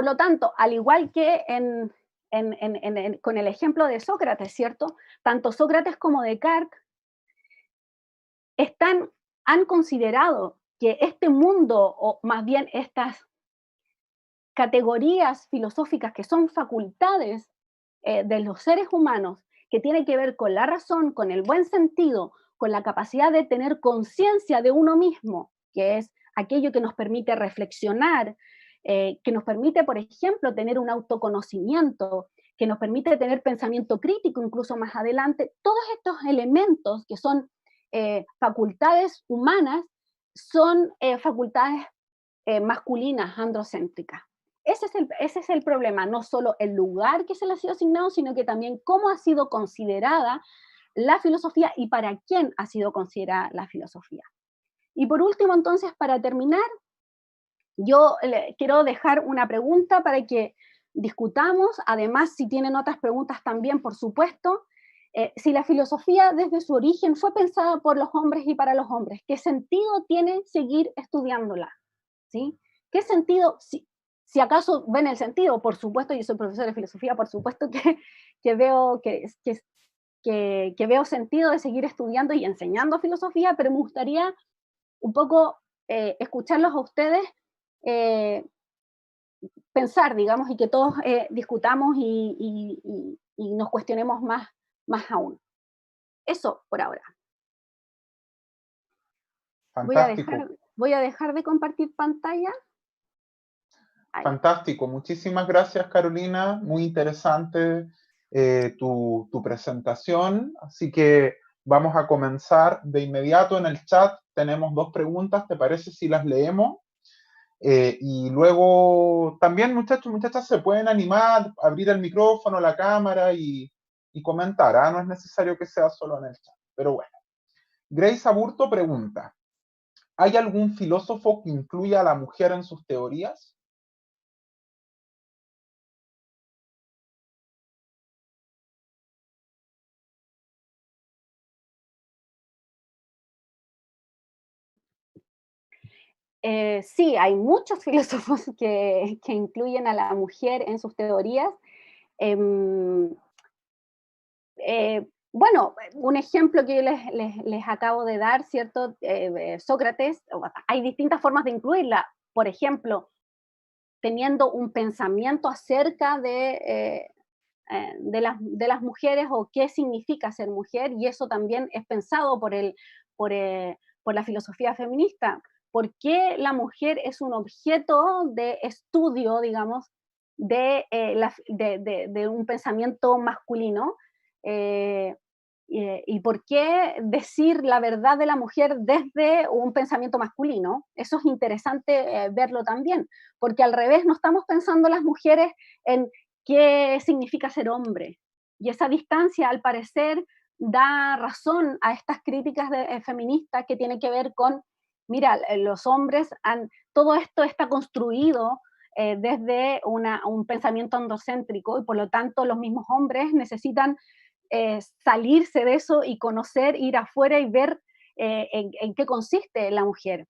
lo tanto, al igual que con el ejemplo de Sócrates, ¿cierto? Tanto Sócrates como Descartes han considerado que este mundo, o más bien estas categorías filosóficas que son facultades de los seres humanos, que tienen que ver con la razón, con el buen sentido, con la capacidad de tener conciencia de uno mismo, que es aquello que nos permite reflexionar, que nos permite, por ejemplo, tener un autoconocimiento, que nos permite tener pensamiento crítico incluso más adelante. Todos estos elementos que son facultades humanas son facultades masculinas, androcéntricas. Ese es el problema, no solo el lugar que se le ha sido asignado, sino que también cómo ha sido considerada la filosofía y para quién ha sido considerada la filosofía. Y por último, entonces, para terminar, yo quiero dejar una pregunta para que discutamos, además, si tienen otras preguntas también, por supuesto, si la filosofía desde su origen fue pensada por los hombres y para los hombres, ¿qué sentido tiene seguir estudiándola? ¿Sí? ¿Qué sentido, si acaso ven el sentido? Por supuesto, yo soy profesora de filosofía, por supuesto que veo sentido de seguir estudiando y enseñando filosofía, pero me gustaría un poco escucharlos a ustedes pensar, digamos, y que todos discutamos y nos cuestionemos más aún. Eso por ahora. Fantástico. Voy a dejar de compartir pantalla. Ahí. Fantástico, muchísimas gracias Carolina, muy interesante tu presentación, así que vamos a comenzar de inmediato. En el chat tenemos dos preguntas, ¿te parece si las leemos? Y luego también muchachos, muchachas se pueden animar, abrir el micrófono, la cámara y comentar, ¿ah? No es necesario que sea solo en el chat, pero bueno. Grace Aburto pregunta, ¿hay algún filósofo que incluya a la mujer en sus teorías? Sí, hay muchos filósofos que incluyen a la mujer en sus teorías. Bueno, un ejemplo que les acabo de dar, ¿cierto? Sócrates, hay distintas formas de incluirla. Por ejemplo, teniendo un pensamiento acerca de las mujeres o qué significa ser mujer, y eso también es pensado por la filosofía feminista. ¿Por qué la mujer es un objeto de estudio, digamos, de un pensamiento masculino? ¿Y por qué decir la verdad de la mujer desde un pensamiento masculino? Eso es interesante verlo también, porque al revés no estamos pensando las mujeres en qué significa ser hombre. Y esa distancia, al parecer, da razón a estas críticas feministas que tienen que ver con, mira, los hombres, todo esto está construido desde un pensamiento androcéntrico y por lo tanto los mismos hombres necesitan salirse de eso y conocer, ir afuera y ver en qué consiste la mujer.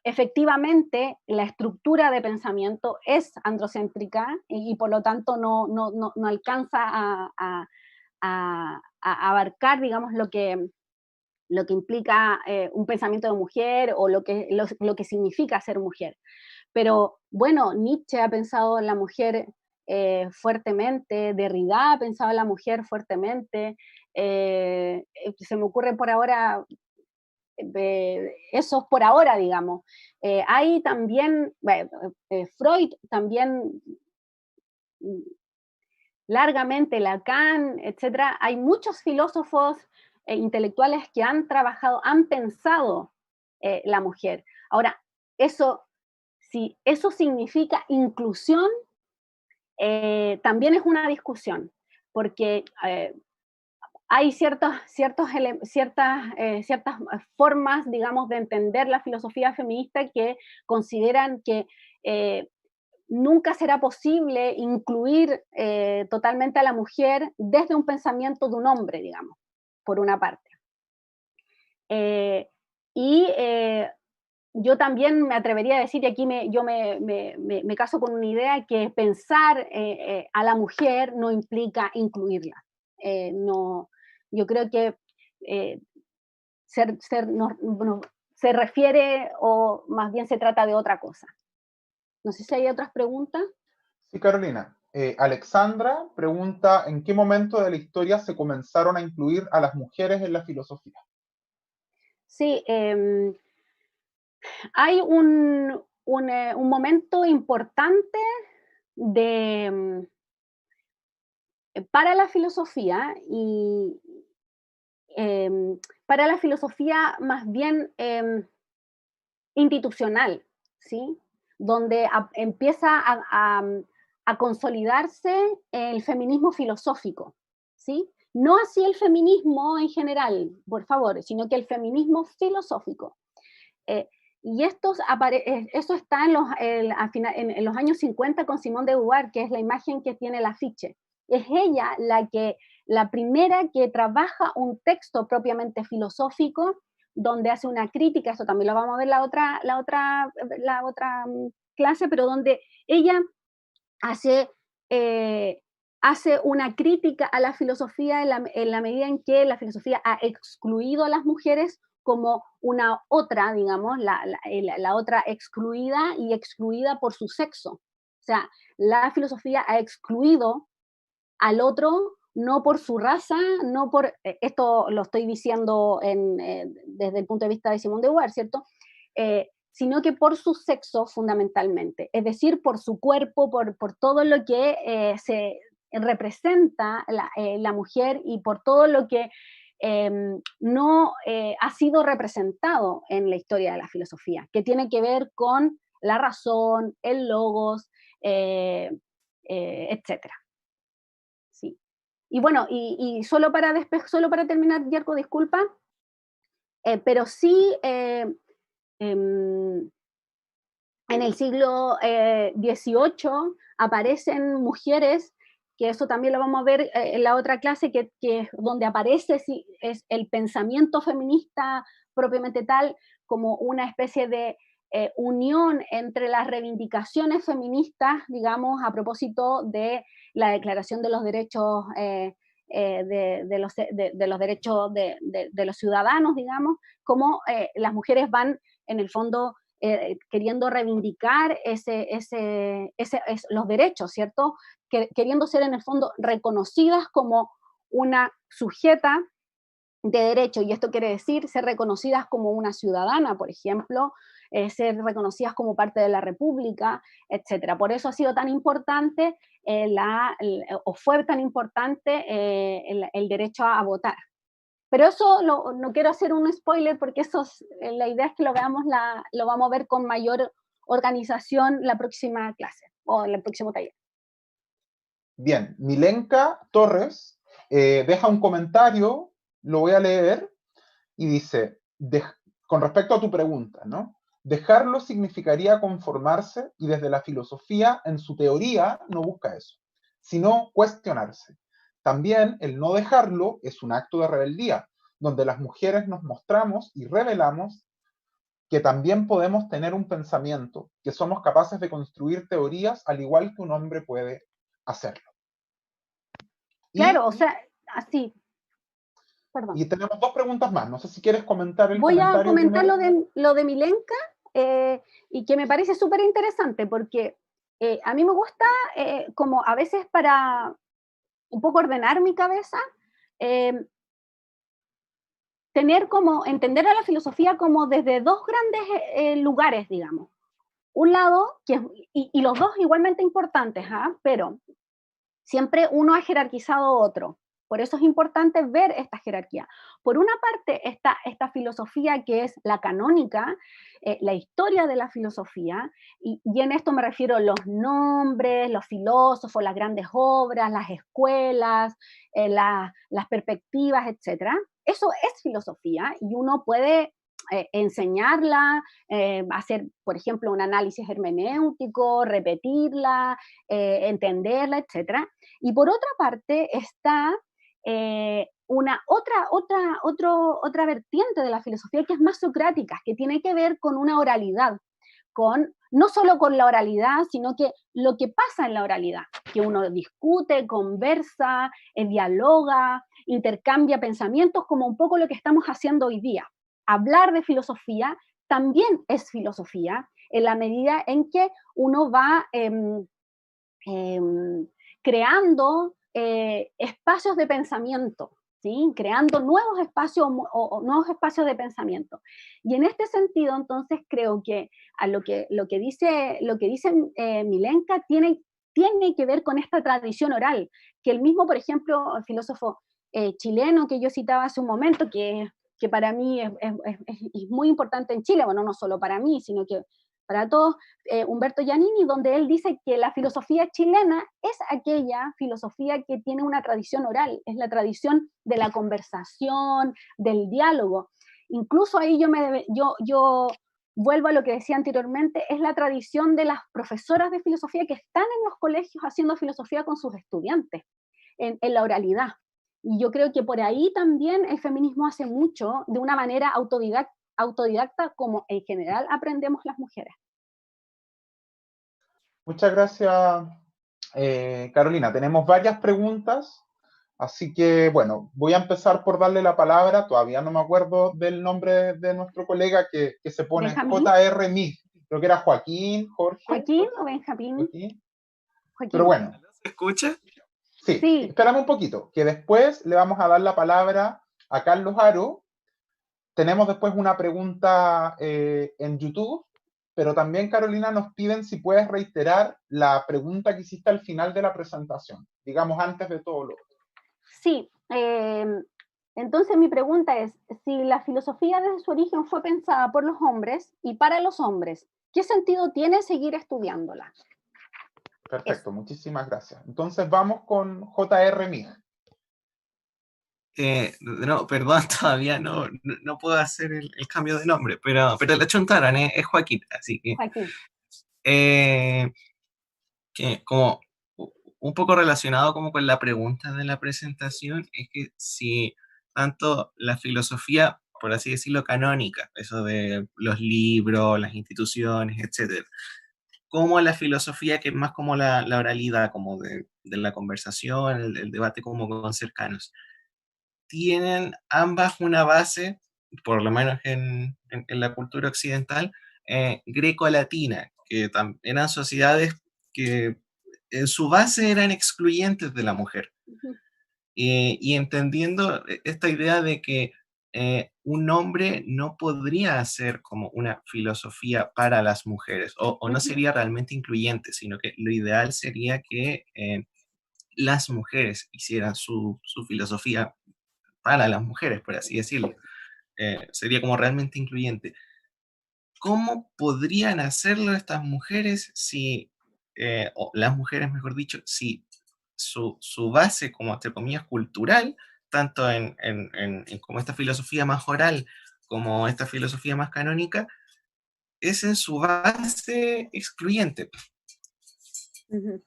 Efectivamente, la estructura de pensamiento es androcéntrica y por lo tanto no alcanza a abarcar, digamos, lo que implica un pensamiento de mujer o lo que significa ser mujer. Pero bueno, Nietzsche ha pensado en la mujer fuertemente, Derrida ha pensado en la mujer fuertemente, se me ocurre por ahora, esos por ahora, digamos. Hay también, Freud también largamente, Lacan, etcétera. Hay muchos filósofos intelectuales que han trabajado, han pensado la mujer. Ahora, si eso significa inclusión, también es una discusión, porque hay ciertas formas, digamos, de entender la filosofía feminista que consideran que nunca será posible incluir totalmente a la mujer desde un pensamiento de un hombre, digamos, por una parte. Yo también me atrevería a decir, y aquí yo me caso con una idea, que pensar a la mujer no implica incluirla. No, yo creo que se refiere, o más bien se trata de otra cosa. No sé si hay otras preguntas. Sí, Carolina. Alexandra pregunta, ¿en qué momento de la historia se comenzaron a incluir a las mujeres en la filosofía? Sí, hay un momento importante para la filosofía, y para la filosofía más bien institucional, ¿sí? Donde empieza a consolidarse el feminismo filosófico, ¿sí? No así el feminismo en general, por favor, sino que el feminismo filosófico. Y eso está en los años 50 con Simone de Beauvoir, que es la imagen que tiene el afiche. Es ella la primera que trabaja un texto propiamente filosófico, donde hace una crítica, eso también lo vamos a ver la otra clase, pero donde ella hace una crítica a la filosofía en la medida en que la filosofía ha excluido a las mujeres como una otra, digamos, la otra excluida, y excluida por su sexo. O sea, la filosofía ha excluido al otro no por su raza, no por, esto lo estoy diciendo desde el punto de vista de Simone de Beauvoir, ¿cierto? Sino que por su sexo fundamentalmente, es decir, por su cuerpo, por todo lo que se representa la mujer, y por todo lo que no ha sido representado en la historia de la filosofía, que tiene que ver con la razón, el logos, etcétera. Sí. Y bueno, y solo para terminar, Yerko, disculpa, pero sí, en el siglo XVIII aparecen mujeres, que eso también lo vamos a ver en la otra clase, que donde aparece es el pensamiento feminista propiamente tal, como una especie de unión entre las reivindicaciones feministas, digamos, a propósito de la Declaración de los Derechos de los derechos de los ciudadanos, digamos, como las mujeres van en el fondo queriendo reivindicar los derechos, ¿cierto? Queriendo ser en el fondo reconocidas como una sujeta de derecho, y esto quiere decir ser reconocidas como una ciudadana, por ejemplo, ser reconocidas como parte de la República, etc. Por eso ha sido tan importante o fue tan importante el derecho a votar. Pero eso no quiero hacer un spoiler, porque la idea es que lo vamos a ver con mayor organización la próxima clase o en el próximo taller. Bien, Milenka Torres deja un comentario, lo voy a leer, y dice, con respecto a tu pregunta, ¿no? Dejarlo significaría conformarse, y desde la filosofía, en su teoría, no busca eso, sino cuestionarse. También el no dejarlo es un acto de rebeldía, donde las mujeres nos mostramos y revelamos que también podemos tener un pensamiento, que somos capaces de construir teorías al igual que un hombre puede hacerlo. Claro, o sea, así. Perdón. Y tenemos dos preguntas más. No sé si quieres comentar el Voy a comentario comentar primero. lo de Milenka, y que me parece súper interesante, porque a mí me gusta, como a veces para un poco ordenar mi cabeza, entender a la filosofía como desde dos grandes lugares, digamos. Un lado, y los dos igualmente importantes, pero siempre uno ha jerarquizado otro. Por eso es importante ver esta jerarquía. Por una parte está esta filosofía que es la canónica, la historia de la filosofía, y en esto me refiero a los nombres, los filósofos, las grandes obras, las escuelas, las perspectivas, etc. Eso es filosofía y uno puede enseñarla, hacer, por ejemplo, un análisis hermenéutico, repetirla, entenderla, etc. Y por otra parte está una otra vertiente de la filosofía que es más socrática, que tiene que ver con una oralidad, no solo con la oralidad, sino que lo que pasa en la oralidad, que uno discute, conversa, dialoga, intercambia pensamientos, como un poco lo que estamos haciendo hoy día. Hablar de filosofía también es filosofía, en la medida en que uno va creando espacios de pensamiento, ¿sí? Creando nuevos espacios o nuevos espacios de pensamiento. Y en este sentido, entonces, creo que a lo que dice Milenka tiene que ver con esta tradición oral, que el mismo, por ejemplo, el filósofo chileno que yo citaba hace un momento, que para mí es muy importante en Chile, bueno, no solo para mí, sino que para todos, Humberto Giannini, donde él dice que la filosofía chilena es aquella filosofía que tiene una tradición oral, es la tradición de la conversación, del diálogo. Incluso ahí yo vuelvo a lo que decía anteriormente, es la tradición de las profesoras de filosofía que están en los colegios haciendo filosofía con sus estudiantes, en la oralidad. Y yo creo que por ahí también el feminismo hace mucho de una manera autodidacta, como en general aprendemos las mujeres. Muchas gracias, Carolina. Tenemos varias preguntas, así que, bueno, voy a empezar por darle la palabra. Todavía no me acuerdo del nombre de nuestro colega que se pone ¿Benjamín? J.R. Mig. Creo que era Joaquín, Jorge. ¿Joaquín o Benjamín? Joaquín. Joaquín. Pero bueno. ¿Se escucha? Sí, espérame un poquito, que después le vamos a dar la palabra a Carlos Aro. Tenemos después una pregunta en YouTube, pero también, Carolina, nos piden si puedes reiterar la pregunta que hiciste al final de la presentación, digamos antes de todo lo otro. Sí, entonces mi pregunta es, si la filosofía desde su origen fue pensada por los hombres y para los hombres, ¿qué sentido tiene seguir estudiándola? Perfecto, muchísimas gracias. Entonces vamos con J.R. Mig. No, perdón, todavía no puedo hacer el cambio de nombre, pero la chuntaran, es Joaquín, así que... Joaquín. Que como un poco relacionado como con la pregunta de la presentación, es que si tanto la filosofía, por así decirlo, canónica, eso de los libros, las instituciones, etcétera, como la filosofía que es más como la oralidad, como de la conversación, el debate como con cercanos, tienen ambas una base, por lo menos en la cultura occidental, greco-latina, que eran sociedades que en su base eran excluyentes de la mujer. Uh-huh. Y entendiendo esta idea de que un hombre no podría hacer como una filosofía para las mujeres, o no sería realmente incluyente, sino que lo ideal sería que las mujeres hicieran su filosofía para las mujeres, por así decirlo. Sería como realmente incluyente. ¿Cómo podrían hacerlo estas mujeres si, o las mujeres mejor dicho, si su base como entre comillas cultural, tanto en como esta filosofía más oral como esta filosofía más canónica, es en su base excluyente? Uh-huh.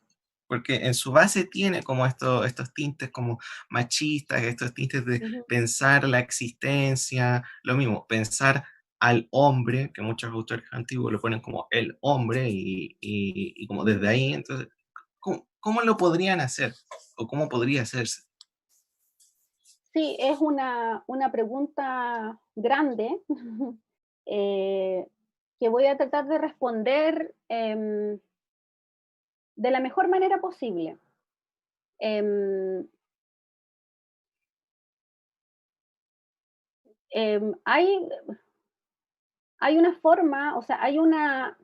porque en su base tiene como estos tintes como machistas, estos tintes de Ujú. pensar la existencia, lo mismo, pensar al hombre, que muchos autores antiguos lo ponen como el hombre, y como desde ahí, entonces, ¿cómo lo podrían hacer? ¿O cómo podría hacerse? Sí, es una pregunta grande eh, que voy a tratar de responder de la mejor manera posible. Em, em, hay, hay una forma, o sea, hay una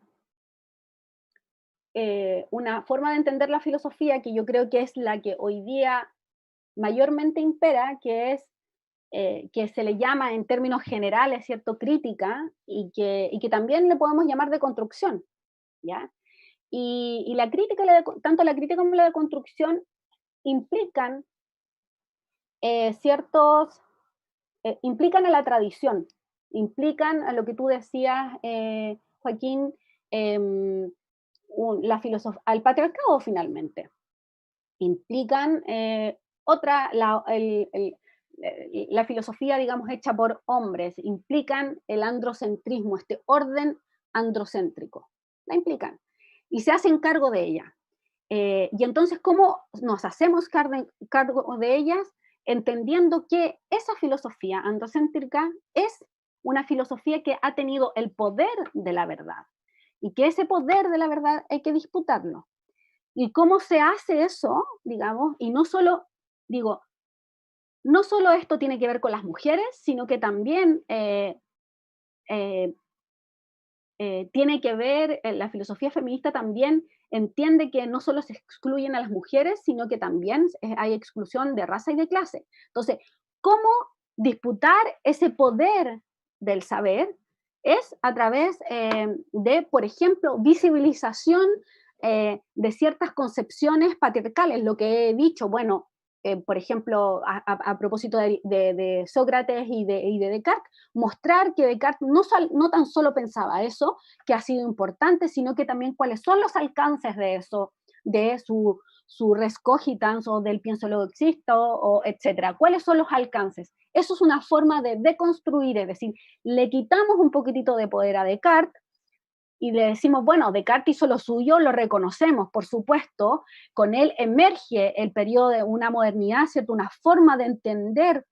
forma de entender la filosofía que yo creo que es la que hoy día mayormente impera, que es que se le llama en términos generales, ¿cierto?, crítica, y que también le podemos llamar de construcción, ¿ya? Y la crítica, tanto la crítica como la de construcción implican ciertos, implican a la tradición, implican a lo que tú decías, Joaquín, em, al patriarcado finalmente, implican la filosofía, digamos, hecha por hombres, implican el androcentrismo, este orden androcéntrico, la implican, y se hacen cargo de ella. Y entonces, ¿cómo nos hacemos cargo de ellas? Entendiendo que esa filosofía androcéntrica es una filosofía que ha tenido el poder de la verdad, y que ese poder de la verdad hay que disputarlo. ¿Y cómo se hace eso, digamos? Y no solo, digo, no solo esto tiene que ver con las mujeres, sino que también eh, tiene que ver, la filosofía feminista también entiende que no solo se excluyen a las mujeres, sino que también hay exclusión de raza y de clase. Entonces, ¿cómo disputar ese poder del saber? Es a través de, por ejemplo, visibilización de ciertas concepciones patriarcales, lo que he dicho, bueno, por ejemplo, a propósito de Sócrates y de Descartes, mostrar que Descartes no tan solo pensaba eso, que ha sido importante, sino que también cuáles son los alcances de eso, de su res cogitans o del pienso luego existo, o etcétera. ¿Cuáles son los alcances? Eso es una forma de deconstruir, es decir, le quitamos un poquitito de poder a Descartes y le decimos, bueno, Descartes hizo lo suyo, lo reconocemos, por supuesto, con él emerge el periodo de una modernidad, ¿cierto? Una forma de entender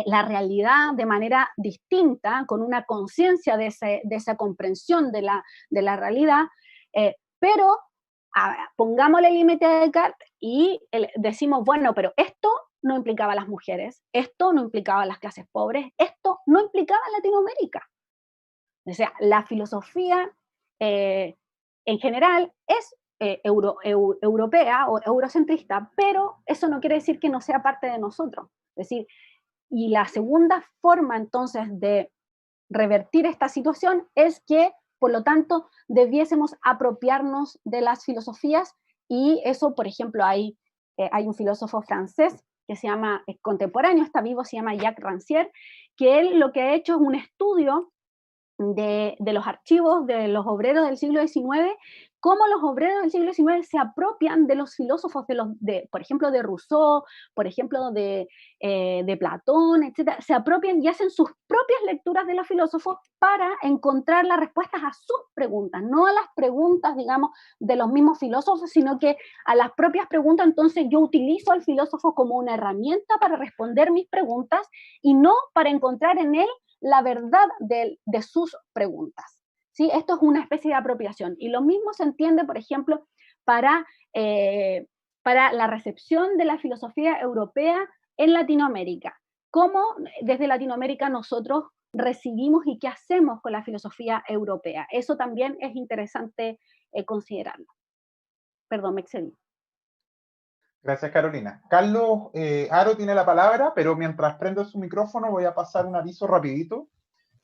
la realidad de manera distinta, con una conciencia de esa comprensión de la realidad, pero pongámosle límite a Descartes y decimos, bueno, pero esto no implicaba a las mujeres, esto no implicaba a las clases pobres, esto no implicaba a Latinoamérica. O sea, la filosofía en general es europea o eurocentrista, pero eso no quiere decir que no sea parte de nosotros. Es decir, y la segunda forma entonces de revertir esta situación es que, por lo tanto, debiésemos apropiarnos de las filosofías, y eso, por ejemplo, hay un filósofo francés que se llama, contemporáneo, está vivo, se llama Jacques Rancière, que él lo que ha hecho es un estudio de los archivos de los obreros del siglo XIX, cómo los obreros del siglo XIX se apropian de los filósofos, por ejemplo, de Rousseau, por ejemplo, de Platón, etc. Se apropian y hacen sus propias lecturas de los filósofos para encontrar las respuestas a sus preguntas, no a las preguntas, digamos, de los mismos filósofos, sino que a las propias preguntas. Entonces yo utilizo al filósofo como una herramienta para responder mis preguntas y no para encontrar en él la verdad de sus preguntas. ¿Sí? Esto es una especie de apropiación. Y lo mismo se entiende, por ejemplo, para la recepción de la filosofía europea en Latinoamérica. ¿Cómo desde Latinoamérica nosotros recibimos y qué hacemos con la filosofía europea? Eso también es interesante considerarlo. Perdón, me excedí. Gracias, Carolina. Carlos Aro tiene la palabra, pero mientras prendo su micrófono voy a pasar un aviso rapidito.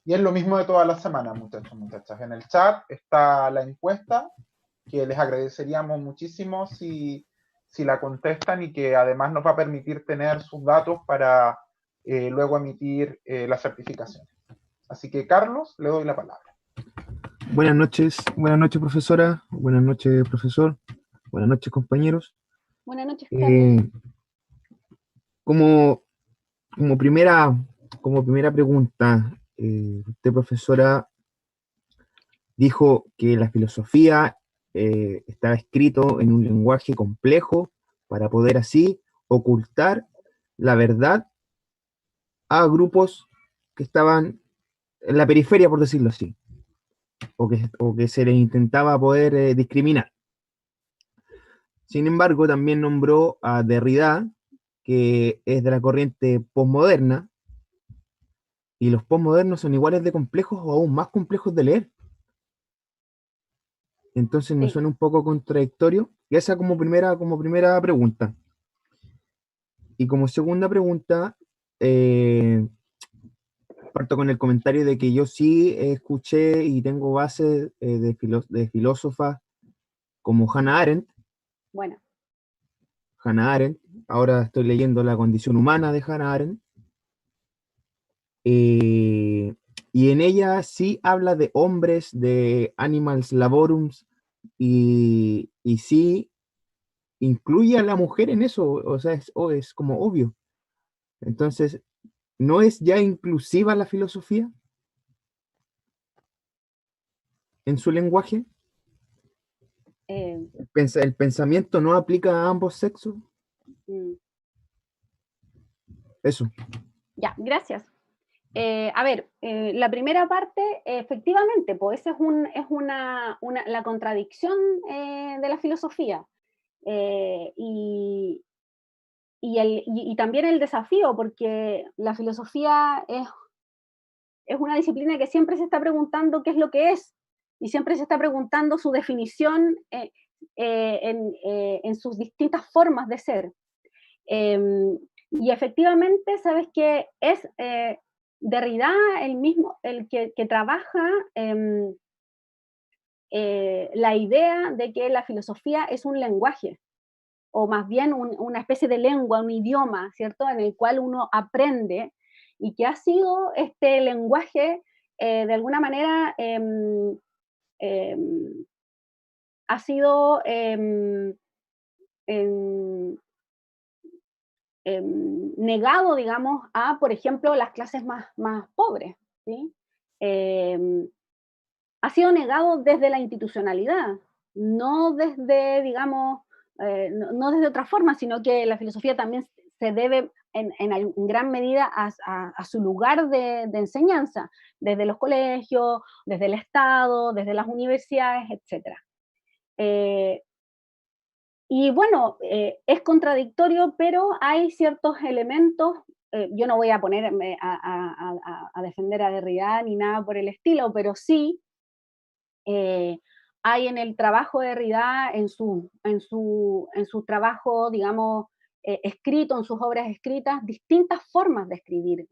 Y es lo mismo de todas las semanas, muchachos, muchachas. En el chat está la encuesta, que les agradeceríamos muchísimo si la contestan, y que además nos va a permitir tener sus datos para luego emitir la certificación. Así que, Carlos, le doy la palabra. Buenas noches, profesora. Buenas noches, profesor. Buenas noches, compañeros. Buenas noches, Carlos. Como, como primera pregunta, usted, profesora, dijo que la filosofía estaba escrito en un lenguaje complejo para poder así ocultar la verdad a grupos que estaban en la periferia, por decirlo así, o que se les intentaba poder discriminar. Sin embargo, también nombró a Derrida, que es de la corriente posmoderna, y los posmodernos son iguales de complejos o aún más complejos de leer. Entonces, ¿nos Sí. suena un poco contradictorio? Y esa como primera pregunta. Y como segunda pregunta, parto con el comentario de que yo sí escuché y tengo bases de filósofas como Hannah Arendt. Bueno, Hannah Arendt, ahora estoy leyendo La condición humana de Hannah Arendt. Y en ella sí habla de hombres, de animals laborums, y sí incluye a la mujer en eso, o sea, es como obvio. Entonces, ¿no es ya inclusiva la filosofía en su lenguaje? eh, ¿El pensamiento no aplica a ambos sexos? mm, Eso. ya, gracias. A ver, la primera parte, efectivamente, pues esa es la contradicción de la filosofía. Y también el desafío, porque la filosofía es una disciplina que siempre se está preguntando qué es lo que es, y siempre se está preguntando su definición en sus distintas formas de ser. Y efectivamente, sabes que es Derrida el mismo, el que trabaja la idea de que la filosofía es un lenguaje, o más bien una especie de lengua, un idioma, ¿cierto? En el cual uno aprende, y que ha sido este lenguaje, de alguna manera, ha sido em, negado, digamos, a, por ejemplo, las clases más pobres, ¿sí? Ha sido negado desde la institucionalidad, no desde, digamos, no desde otra forma, sino que la filosofía también se debe en gran medida a su lugar de enseñanza, desde los colegios, desde el Estado, desde las universidades, etc. Y bueno, es contradictorio, pero hay ciertos elementos. Yo no voy a ponerme a defender a Derrida ni nada por el estilo, pero sí hay en el trabajo de Derrida, en su trabajo, digamos, escrito, en sus obras escritas, distintas formas de escribir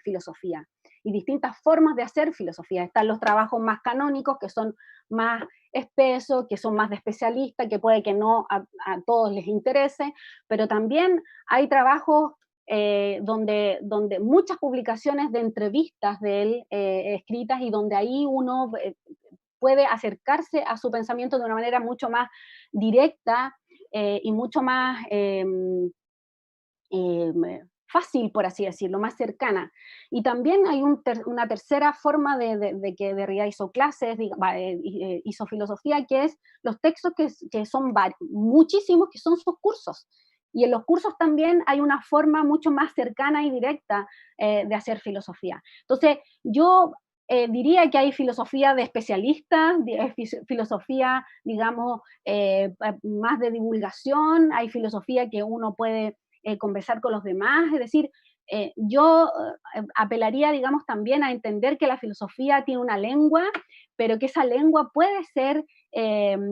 filosofía y distintas formas de hacer filosofía. Están los trabajos más canónicos, que son más espesos, que son más de especialista, que puede que no a todos les interese, pero también hay trabajos donde muchas publicaciones de entrevistas de él escritas, y donde ahí uno puede acercarse a su pensamiento de una manera mucho más directa y mucho más fácil, por así decirlo, más cercana. Y también hay una tercera forma de que Derrida hizo clases, hizo filosofía, que es los textos que son muchísimos, que son sus cursos. Y en los cursos también hay una forma mucho más cercana y directa de hacer filosofía. Entonces, yo diría que hay filosofía de especialistas, filosofía, digamos, más de divulgación, hay filosofía que uno puede conversar con los demás, es decir, yo apelaría, digamos, también a entender que la filosofía tiene una lengua, pero que esa lengua puede ser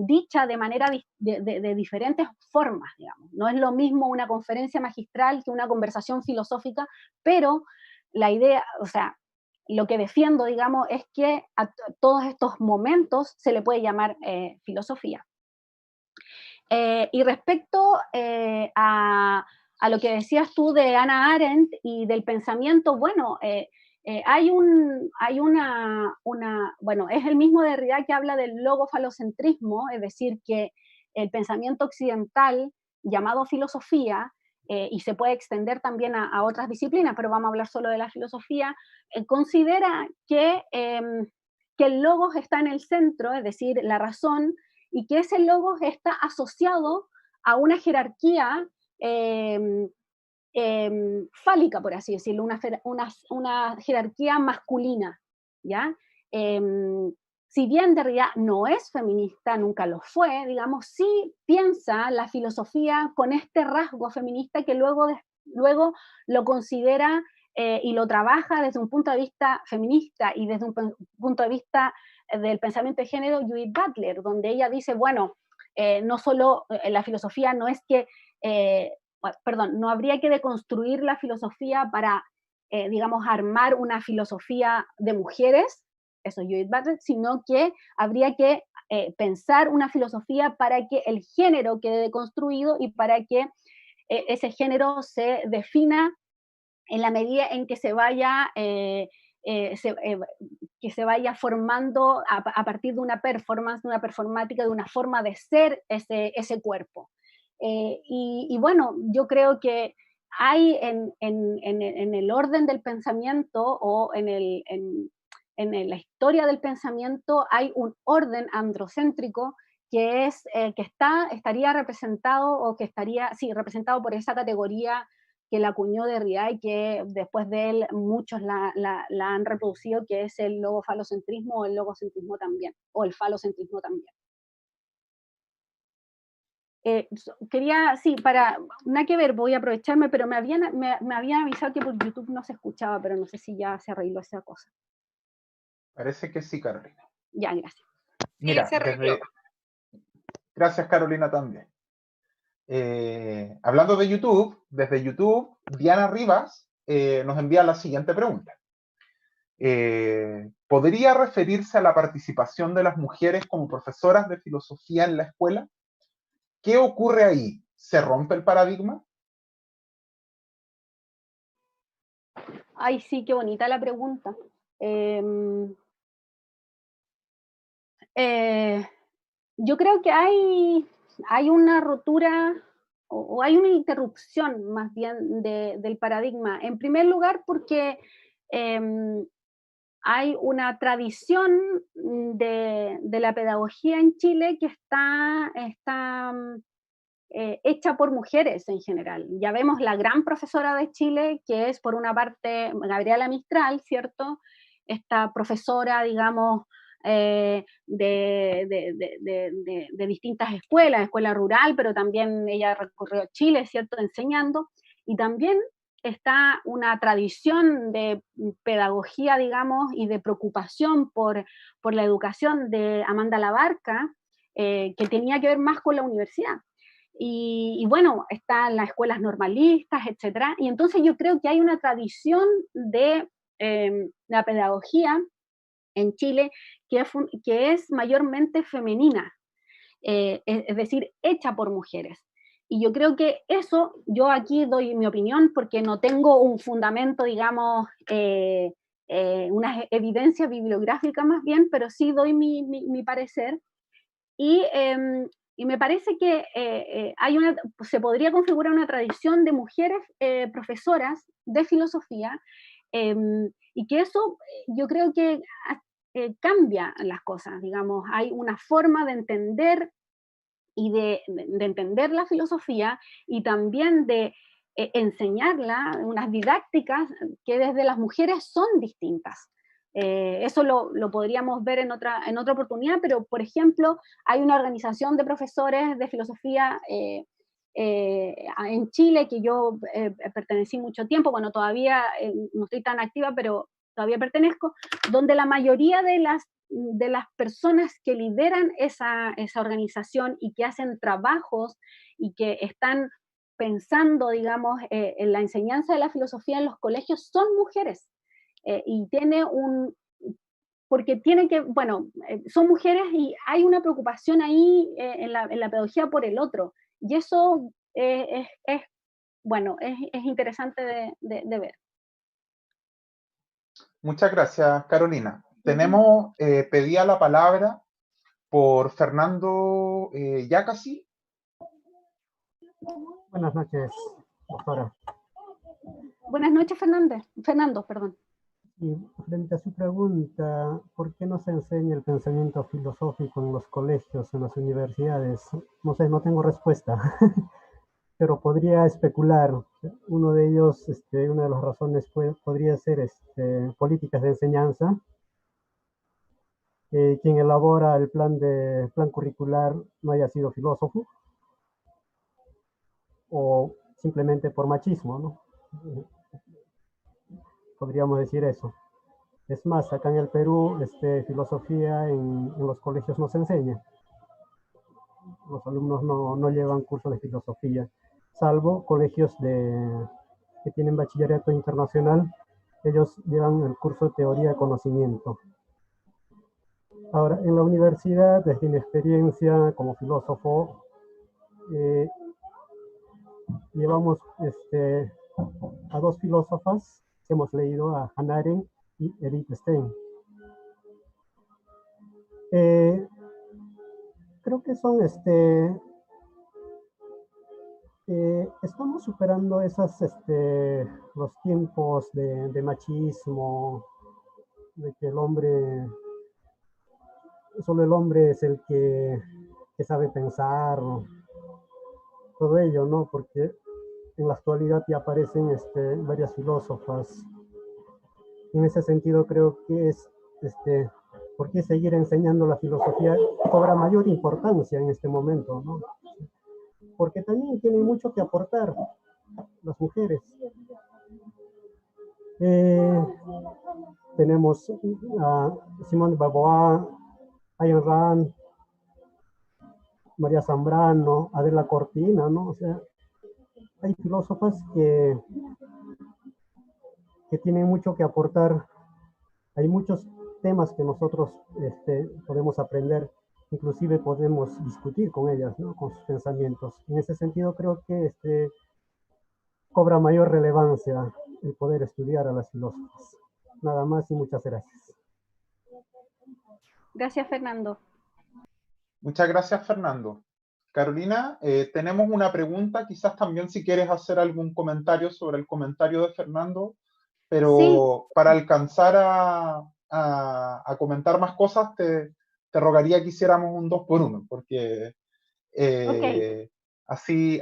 dicha de manera de diferentes formas, digamos. No es lo mismo una conferencia magistral que una conversación filosófica, pero la idea, o sea, lo que defiendo, digamos, es que a todos estos momentos se le puede llamar filosofía. Y respecto a lo que decías tú de Hannah Arendt y del pensamiento, bueno, hay una, bueno, es el mismo Derrida que habla del logofalocentrismo, es decir, que el pensamiento occidental llamado filosofía, y se puede extender también a otras disciplinas, pero vamos a hablar solo de la filosofía, considera que el logos está en el centro, es decir, la razón, y que ese logos está asociado a una jerarquía fálica, por así decirlo, una jerarquía masculina, ¿ya? Si bien Derrida no es feminista, nunca lo fue, digamos, sí piensa la filosofía con este rasgo feminista que luego lo considera y lo trabaja desde un punto de vista feminista y desde un punto de vista del pensamiento de género, Judith Butler, donde ella dice, bueno, no solo la filosofía no es que, no habría que deconstruir la filosofía para, digamos, armar una filosofía de mujeres, eso es Judith Butler, sino que habría que pensar una filosofía para que el género quede deconstruido y para que ese género se defina en la medida en que se vaya, que se vaya formando a partir de una performance, de una performática, de una forma de ser ese cuerpo. Y bueno, yo creo que hay en el orden del pensamiento o en la historia del pensamiento hay un orden androcéntrico que es que estaría representado o que estaría, sí, representado por esa categoría que la acuñó Derrida y que después de él muchos la han reproducido, que es el logofalocentrismo o el logocentrismo también, o el falocentrismo también. Quería, sí, nada que ver, voy a aprovecharme, pero me habían avisado que por YouTube no se escuchaba, pero no sé si ya se arregló esa cosa. Parece que sí, Carolina. Ya, gracias. Mira, Sí, se arregló. Gracias, Carolina, también. Hablando de YouTube, desde YouTube, Diana Rivas nos envía la siguiente pregunta. ¿Podría referirse a la participación de las mujeres como profesoras de filosofía en la escuela? ¿Qué ocurre ahí? ¿Se rompe el paradigma? Ay, sí, qué bonita la pregunta. Yo creo que hay una rotura o hay una interrupción más bien del paradigma. En primer lugar, porque hay una tradición de la pedagogía en Chile que está hecha por mujeres en general. Ya vemos la gran profesora de Chile, que es por una parte Gabriela Mistral, ¿cierto? Esta profesora, digamos, de distintas escuelas, escuela rural, pero también ella recorrió Chile, ¿cierto? Enseñando. Y también está una tradición de pedagogía, digamos, y de preocupación por la educación de Amanda Labarca, que tenía que ver más con la universidad. Y bueno, están las escuelas normalistas, etcétera. Y entonces yo creo que hay una tradición de la pedagogía en Chile que es mayormente femenina, es decir, hecha por mujeres. Y yo creo que eso, yo aquí doy mi opinión porque no tengo un fundamento, digamos, una evidencia bibliográfica más bien, pero sí doy mi parecer. Y me parece que se podría configurar una tradición de mujeres profesoras de filosofía, y que eso yo creo que cambia las cosas, digamos, hay una forma de entender y de entender la filosofía y también de enseñarla, unas didácticas que desde las mujeres son distintas. Eso lo podríamos ver en otra oportunidad, pero por ejemplo, hay una organización de profesores de filosofía en Chile que yo pertenecí mucho tiempo, bueno, todavía no estoy tan activa, pero todavía pertenezco, donde la mayoría de las personas que lideran esa organización y que hacen trabajos y que están pensando, digamos, en la enseñanza de la filosofía en los colegios son mujeres. Y porque son mujeres y hay una preocupación ahí en la pedagogía por el otro. Y eso es interesante de ver. Muchas gracias, Carolina. Tenemos pedida la palabra por Fernando Yacasi. Buenas noches, doctora. Buenas noches, Fernando, perdón. Y frente a su pregunta, ¿por qué no se enseña el pensamiento filosófico en los colegios, en las universidades? No sé, no tengo respuesta, pero podría especular. Uno de ellos, una de las razones podría ser políticas de enseñanza. Quien elabora el plan curricular no haya sido filósofo, o simplemente por machismo, ¿no? Podríamos decir eso. Es más, acá en el Perú, filosofía en los colegios no se enseña. Los alumnos no llevan cursos de filosofía, salvo colegios que tienen bachillerato internacional. Ellos llevan el curso de teoría de conocimiento. Ahora, en la universidad, desde mi experiencia como filósofo, llevamos a dos filósofas que hemos leído, a Hannah Arendt y Edith Stein. Creo que son estamos superando los tiempos de machismo, de que solo el hombre es el que sabe pensar, todo ello, ¿no? Porque en la actualidad ya aparecen varias filósofas. Y en ese sentido creo que ¿por qué seguir enseñando la filosofía? Cobra mayor importancia en este momento, ¿no? Porque también tienen mucho que aportar las mujeres. Tenemos a Simone de Beauvoir, Ayn Rand, María Zambrano, Adela Cortina, ¿no? O sea, hay filósofas que tienen mucho que aportar. Hay muchos temas que nosotros podemos aprender, inclusive podemos discutir con ellas, ¿no? Con sus pensamientos. En ese sentido creo que cobra mayor relevancia el poder estudiar a las filósofas. Nada más y muchas gracias. Gracias, Fernando. Muchas gracias, Fernando. Carolina, tenemos una pregunta, quizás también si quieres hacer algún comentario sobre el comentario de Fernando, pero sí, para alcanzar a comentar más cosas, te rogaría que hiciéramos un 2x1, porque okay, así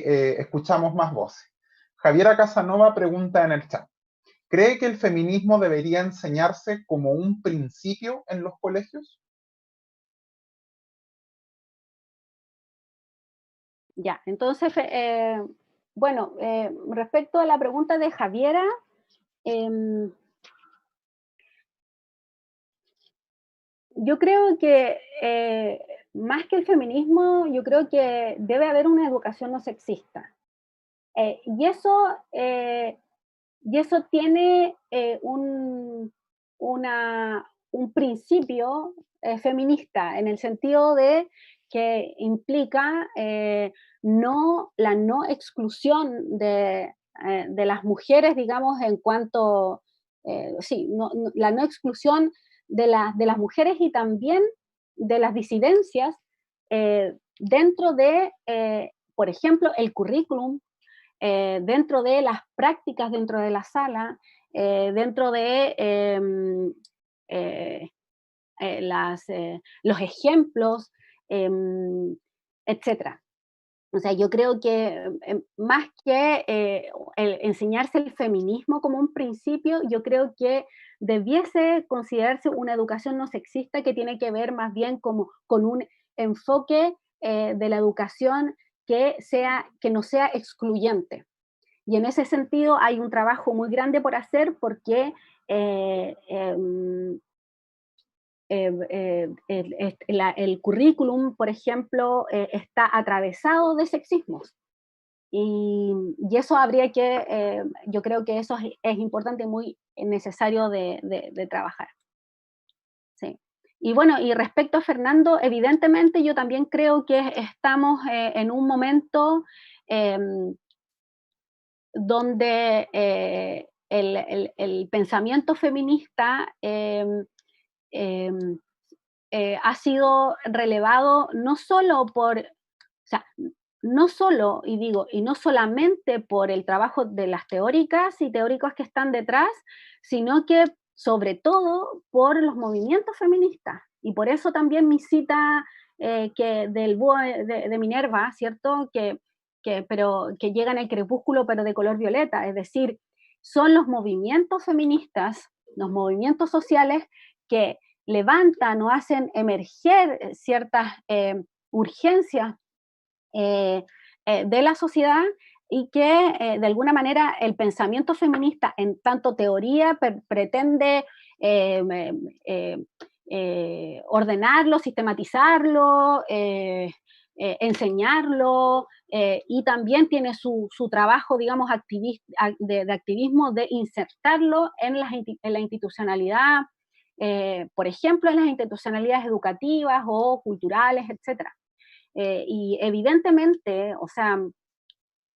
escuchamos más voces. Javiera Casanova pregunta en el chat: ¿cree que el feminismo debería enseñarse como un principio en los colegios? Ya, entonces, bueno, respecto a la pregunta de Javiera, yo creo que más que el feminismo, yo creo que debe haber una educación no sexista. Y eso tiene un principio feminista, en el sentido de que implica la no exclusión de las mujeres, digamos, en cuanto, la no exclusión de las mujeres y también de las disidencias dentro de, por ejemplo, el currículum, dentro de las prácticas dentro de la sala, dentro de los ejemplos, etc. O sea, yo creo que más que enseñarse el feminismo como un principio, yo creo que debiese considerarse una educación no sexista, que tiene que ver más bien con un enfoque de la educación que no sea excluyente. Y en ese sentido hay un trabajo muy grande por hacer, porque el currículum, por ejemplo, está atravesado de sexismos. Y eso habría que, yo creo que eso es importante y muy necesario de trabajar. Sí. Y bueno, y respecto a Fernando, evidentemente yo también creo que estamos en un momento donde el pensamiento feminista ha sido relevado no solo por, o sea, no solo, y no solamente por el trabajo de las teóricas y teóricos que están detrás, sino que sobre todo por los movimientos feministas. Y por eso también mi cita del búho de Minerva, ¿cierto? Pero que llega en el crepúsculo, pero de color violeta, es decir, son los movimientos feministas, los movimientos sociales que levantan o hacen emerger ciertas urgencias de la sociedad y que de alguna manera el pensamiento feminista en tanto teoría pretende ordenarlo, sistematizarlo, enseñarlo, y también tiene su trabajo, digamos, de activismo de insertarlo en la institucionalidad, por ejemplo, en las institucionalidades educativas o culturales, etc. Y evidentemente, o sea,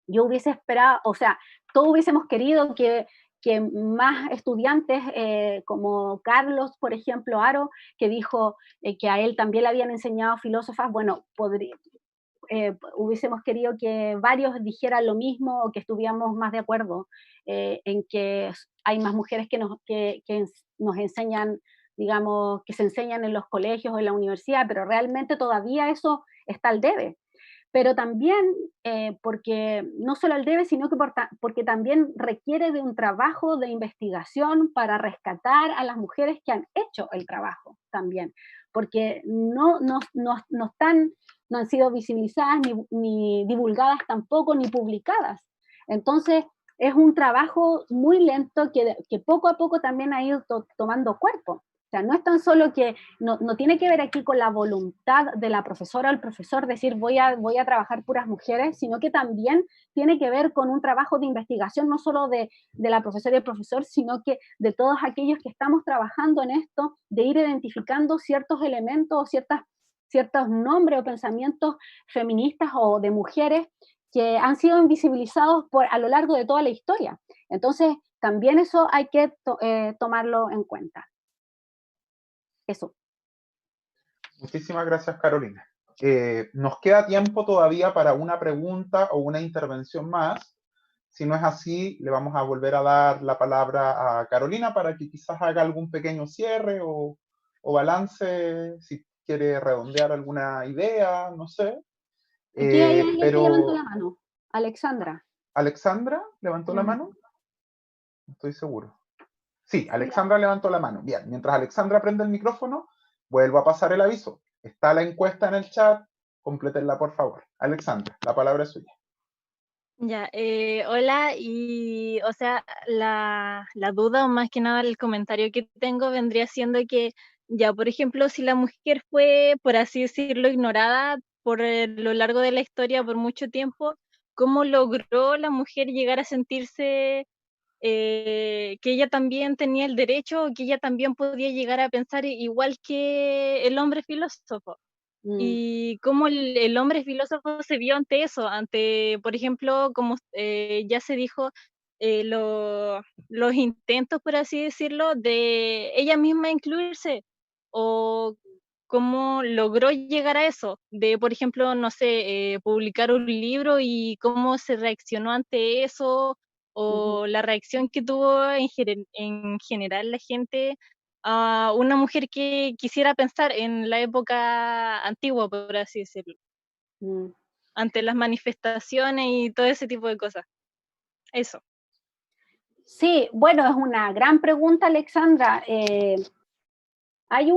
yo hubiese esperado, o sea, todos hubiésemos querido que más estudiantes como Carlos, por ejemplo, Aro, que dijo que a él también le habían enseñado filósofas, bueno, hubiésemos querido que varios dijeran lo mismo o que estuviéramos más de acuerdo en que hay más mujeres que nos enseñan, digamos, que se enseñan en los colegios o en la universidad, pero realmente todavía eso está al debe. Pero también porque no solo al debe, sino que porque también requiere de un trabajo de investigación para rescatar a las mujeres que han hecho el trabajo también, porque no han sido visibilizadas ni divulgadas tampoco, ni publicadas. Entonces, es un trabajo muy lento que poco a poco también ha ido tomando cuerpo. O sea, no es tan solo que, no tiene que ver aquí con la voluntad de la profesora o el profesor decir voy a trabajar puras mujeres, sino que también tiene que ver con un trabajo de investigación, no solo de la profesora y el profesor, sino que de todos aquellos que estamos trabajando en esto, de ir identificando ciertos elementos o ciertos nombres o pensamientos feministas o de mujeres que han sido invisibilizados a lo largo de toda la historia. Entonces, también eso hay que tomarlo en cuenta. Eso. Muchísimas gracias, Carolina. Nos queda tiempo todavía para una pregunta o una intervención más. Si no es así, le vamos a volver a dar la palabra a Carolina para que quizás haga algún pequeño cierre o balance, si quiere redondear alguna idea, no sé. Aquí hay alguien que levantó la mano. Alexandra. ¿Alexandra levantó la mano? No estoy seguro. Sí, Alexandra levantó la mano. Bien, mientras Alexandra prende el micrófono, vuelvo a pasar el aviso. Está la encuesta en el chat, complétenla por favor. Alexandra, la palabra es suya. Ya, hola, y o sea, la duda o más que nada el comentario que tengo vendría siendo que, ya, por ejemplo, si la mujer fue, por así decirlo, ignorada por lo largo de la historia por mucho tiempo, ¿cómo logró la mujer llegar a sentirse que ella también tenía el derecho, que ella también podía llegar a pensar igual que el hombre filósofo? Y cómo el hombre filósofo se vio ante eso, ante, por ejemplo, como ya se dijo, los intentos, por así decirlo, de ella misma incluirse, o cómo logró llegar a eso, de, por ejemplo, no sé, publicar un libro y cómo se reaccionó ante eso, o la reacción que tuvo en general la gente a una mujer que quisiera pensar en la época antigua, por así decirlo, ante las manifestaciones y todo ese tipo de cosas. Eso. Sí, bueno, es una gran pregunta, Alexandra. Hay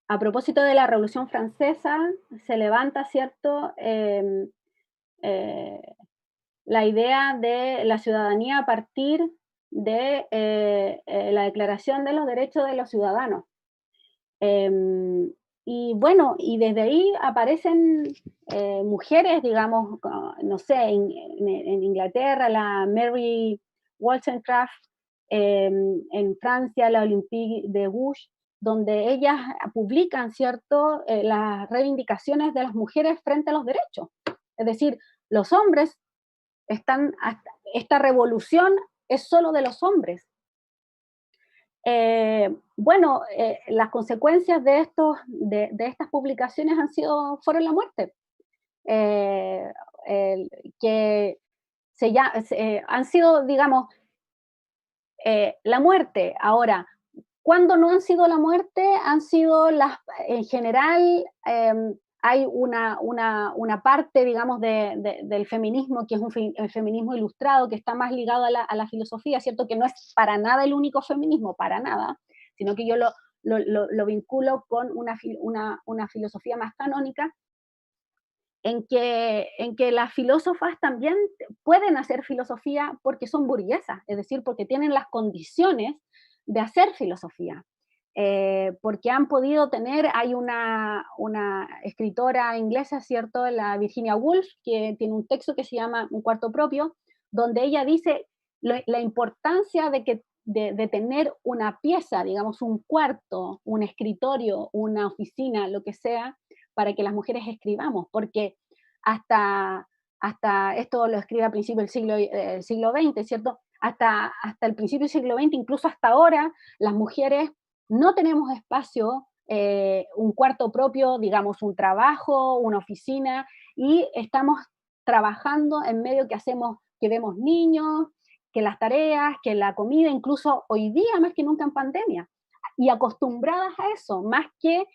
a propósito de la Revolución Francesa, se levanta, ¿cierto?, la idea de la ciudadanía a partir de la Declaración de los Derechos de los Ciudadanos. Y bueno, y desde ahí aparecen mujeres, digamos, no sé, en Inglaterra, la Mary Wollstonecraft, en Francia, la Olympique de Gouges, donde ellas publican, ¿cierto?, las reivindicaciones de las mujeres frente a los derechos. Es decir, los hombres esta revolución es solo de los hombres. Bueno, las consecuencias de estas publicaciones fueron la muerte, que han sido, digamos, la muerte. Ahora, cuando no han sido la muerte, han sido en general, hay una parte, digamos, del feminismo, que es el feminismo ilustrado, que está más ligado a la filosofía, ¿cierto? Que no es para nada el único feminismo, para nada, sino que yo lo vinculo con una filosofía más canónica, en que las filósofas también pueden hacer filosofía porque son burguesas, es decir, porque tienen las condiciones de hacer filosofía. Porque han podido hay una escritora inglesa, ¿cierto?, la Virginia Woolf, que tiene un texto que se llama Un cuarto propio, donde ella dice la importancia de tener una pieza, digamos, un cuarto, un escritorio, una oficina, lo que sea, para que las mujeres escribamos, porque hasta esto lo escribe a principios del siglo XX, ¿cierto? Hasta el principio del siglo XX, incluso hasta ahora, las mujeres no tenemos espacio, un cuarto propio, digamos, un trabajo, una oficina, y estamos trabajando en medio que vemos niños, que las tareas, que la comida, incluso hoy día más que nunca en pandemia, y acostumbradas a eso, más que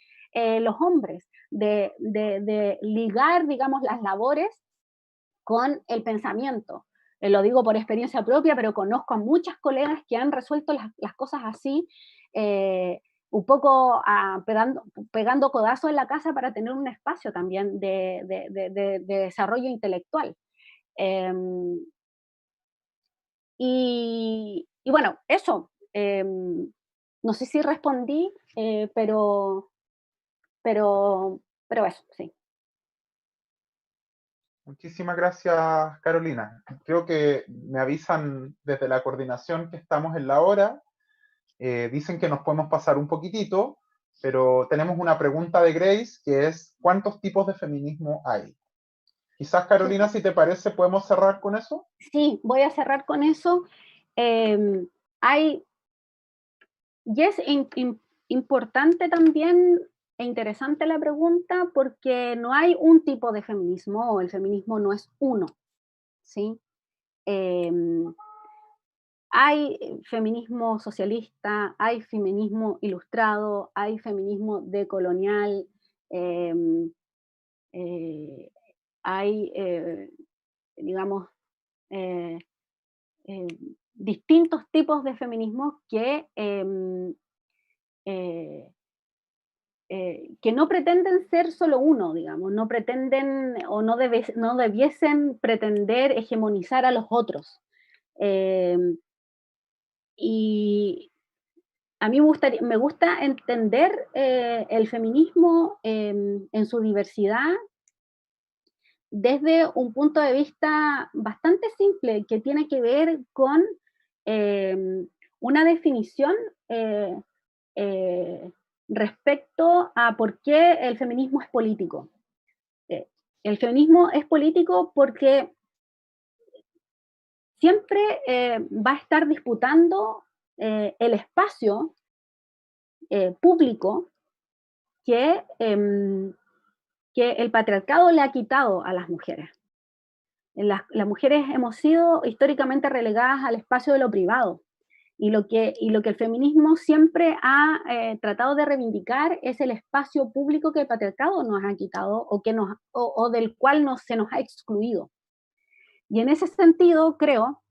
los hombres, de ligar, digamos, las labores con el pensamiento. Lo digo por experiencia propia, pero conozco a muchas colegas que han resuelto las cosas así, un poco pegando codazos en la casa para tener un espacio también de desarrollo intelectual. Y bueno, eso. No sé si respondí, pero eso, sí. Muchísimas gracias, Carolina. Creo que me avisan desde la coordinación que estamos en la hora. Dicen que nos podemos pasar un poquitito, pero tenemos una pregunta de Grace, que es, ¿cuántos tipos de feminismo hay? Quizás, Carolina, si te parece, ¿podemos cerrar con eso? Sí, voy a cerrar con eso. Y es importante también e interesante la pregunta, porque no hay un tipo de feminismo, o el feminismo no es uno, ¿sí? Hay feminismo socialista, hay feminismo ilustrado, hay feminismo decolonial, hay, digamos, distintos tipos de feminismo que no pretenden ser solo uno, digamos, no pretenden o no debiesen pretender hegemonizar a los otros. Y a mí me gusta entender el feminismo en su diversidad desde un punto de vista bastante simple, que tiene que ver con una definición respecto a por qué el feminismo es político. El feminismo es político porque siempre va a estar disputando el espacio público que el patriarcado le ha quitado a las mujeres. Las mujeres hemos sido históricamente relegadas al espacio de lo privado, y lo que el feminismo siempre ha tratado de reivindicar es el espacio público que el patriarcado nos ha quitado, o del cual se nos ha excluido. Y en ese sentido creo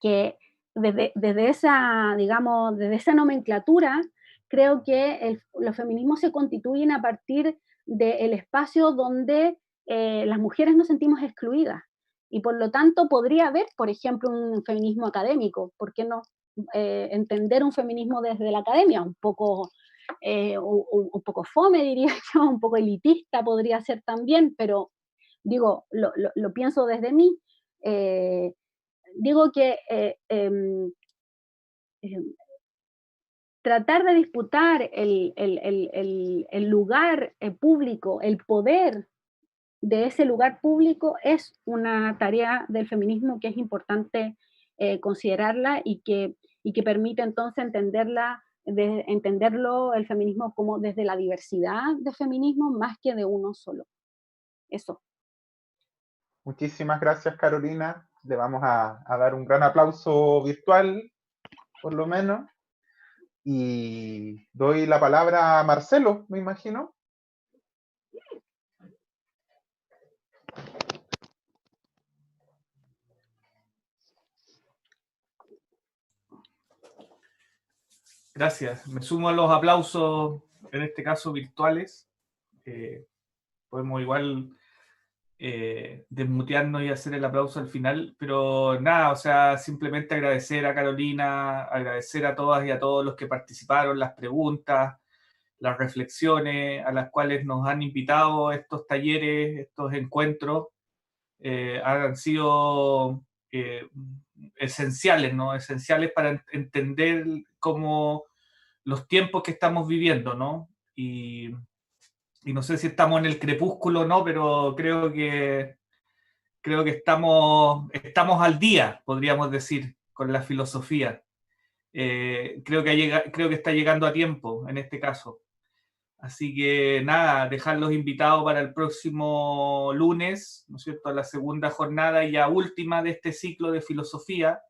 que desde esa, digamos, desde esa nomenclatura, creo que los feminismos se constituyen a partir del espacio donde las mujeres nos sentimos excluidas. Y por lo tanto podría haber, por ejemplo, un feminismo académico. ¿Por qué no entender un feminismo desde la academia? Un poco fome, diría yo, un poco elitista podría ser también, pero digo, lo pienso desde mí. Digo que tratar de disputar el lugar público, el poder de ese lugar público, es una tarea del feminismo que es importante considerarla, y que y que permite entonces entenderlo el feminismo como desde la diversidad de feminismos más que de uno solo. Eso. Muchísimas gracias, Carolina. Le vamos a dar un gran aplauso virtual, por lo menos. Y doy la palabra a Marcelo, me imagino. Gracias. Me sumo a los aplausos, en este caso virtuales. Podemos igual desmutearnos y hacer el aplauso al final, pero nada, o sea, simplemente agradecer a Carolina, agradecer a todas y a todos los que participaron, las preguntas, las reflexiones a las cuales nos han invitado estos talleres, estos encuentros, han sido esenciales, ¿no? Esenciales para entender cómo los tiempos que estamos viviendo, ¿no? Y no sé si estamos en el crepúsculo o no, pero creo que estamos al día, podríamos decir, con la filosofía. Creo que está llegando a tiempo en este caso. Así que nada, dejarlos invitados para el próximo lunes, ¿no es cierto?, la segunda jornada y ya última de este ciclo de filosofía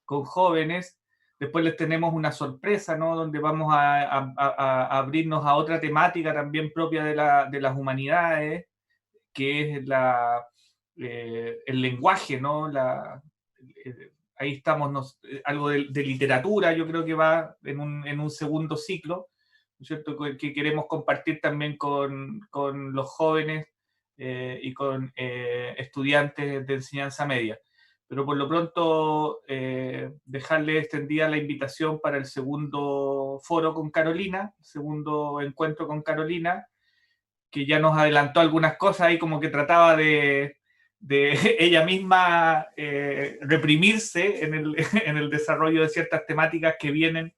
con jóvenes. Después les tenemos una sorpresa, ¿no?, donde vamos a abrirnos a otra temática también propia de las humanidades, que es el lenguaje, ¿no? Ahí estamos, algo de literatura, yo creo que va en un segundo ciclo, ¿no es cierto?, que queremos compartir también con los jóvenes y con estudiantes de enseñanza media. Pero por lo pronto, dejarle extendida la invitación para el segundo foro con Carolina, segundo encuentro con Carolina, que ya nos adelantó algunas cosas ahí, como que trataba de ella misma reprimirse en el desarrollo de ciertas temáticas que vienen,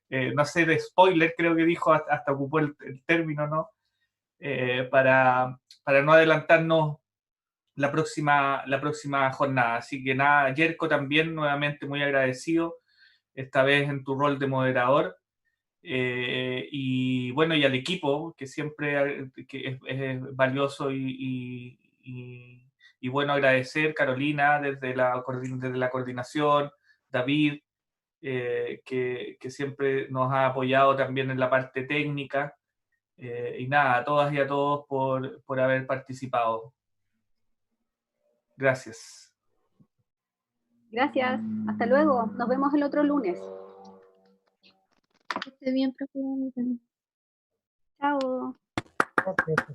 no sé, de spoiler, creo que dijo, hasta ocupó el término, ¿no? Para no adelantarnos la próxima jornada. Así que nada, Yerko, también nuevamente muy agradecido, esta vez en tu rol de moderador. Y bueno, y al equipo, que siempre que es valioso y bueno, agradecer, Carolina, desde la coordinación, David, que siempre nos ha apoyado también en la parte técnica, y nada, a todas y a todos por haber participado. Gracias. Gracias, hasta luego, nos vemos el otro lunes. Que esté bien, profe. Chao. Gracias.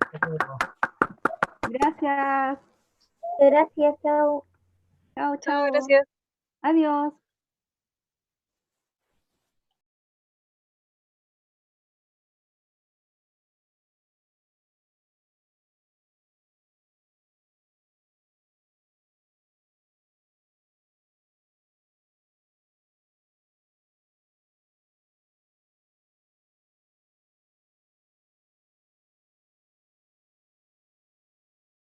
Gracias. Gracias, chao. Chao, chao. Gracias. Adiós.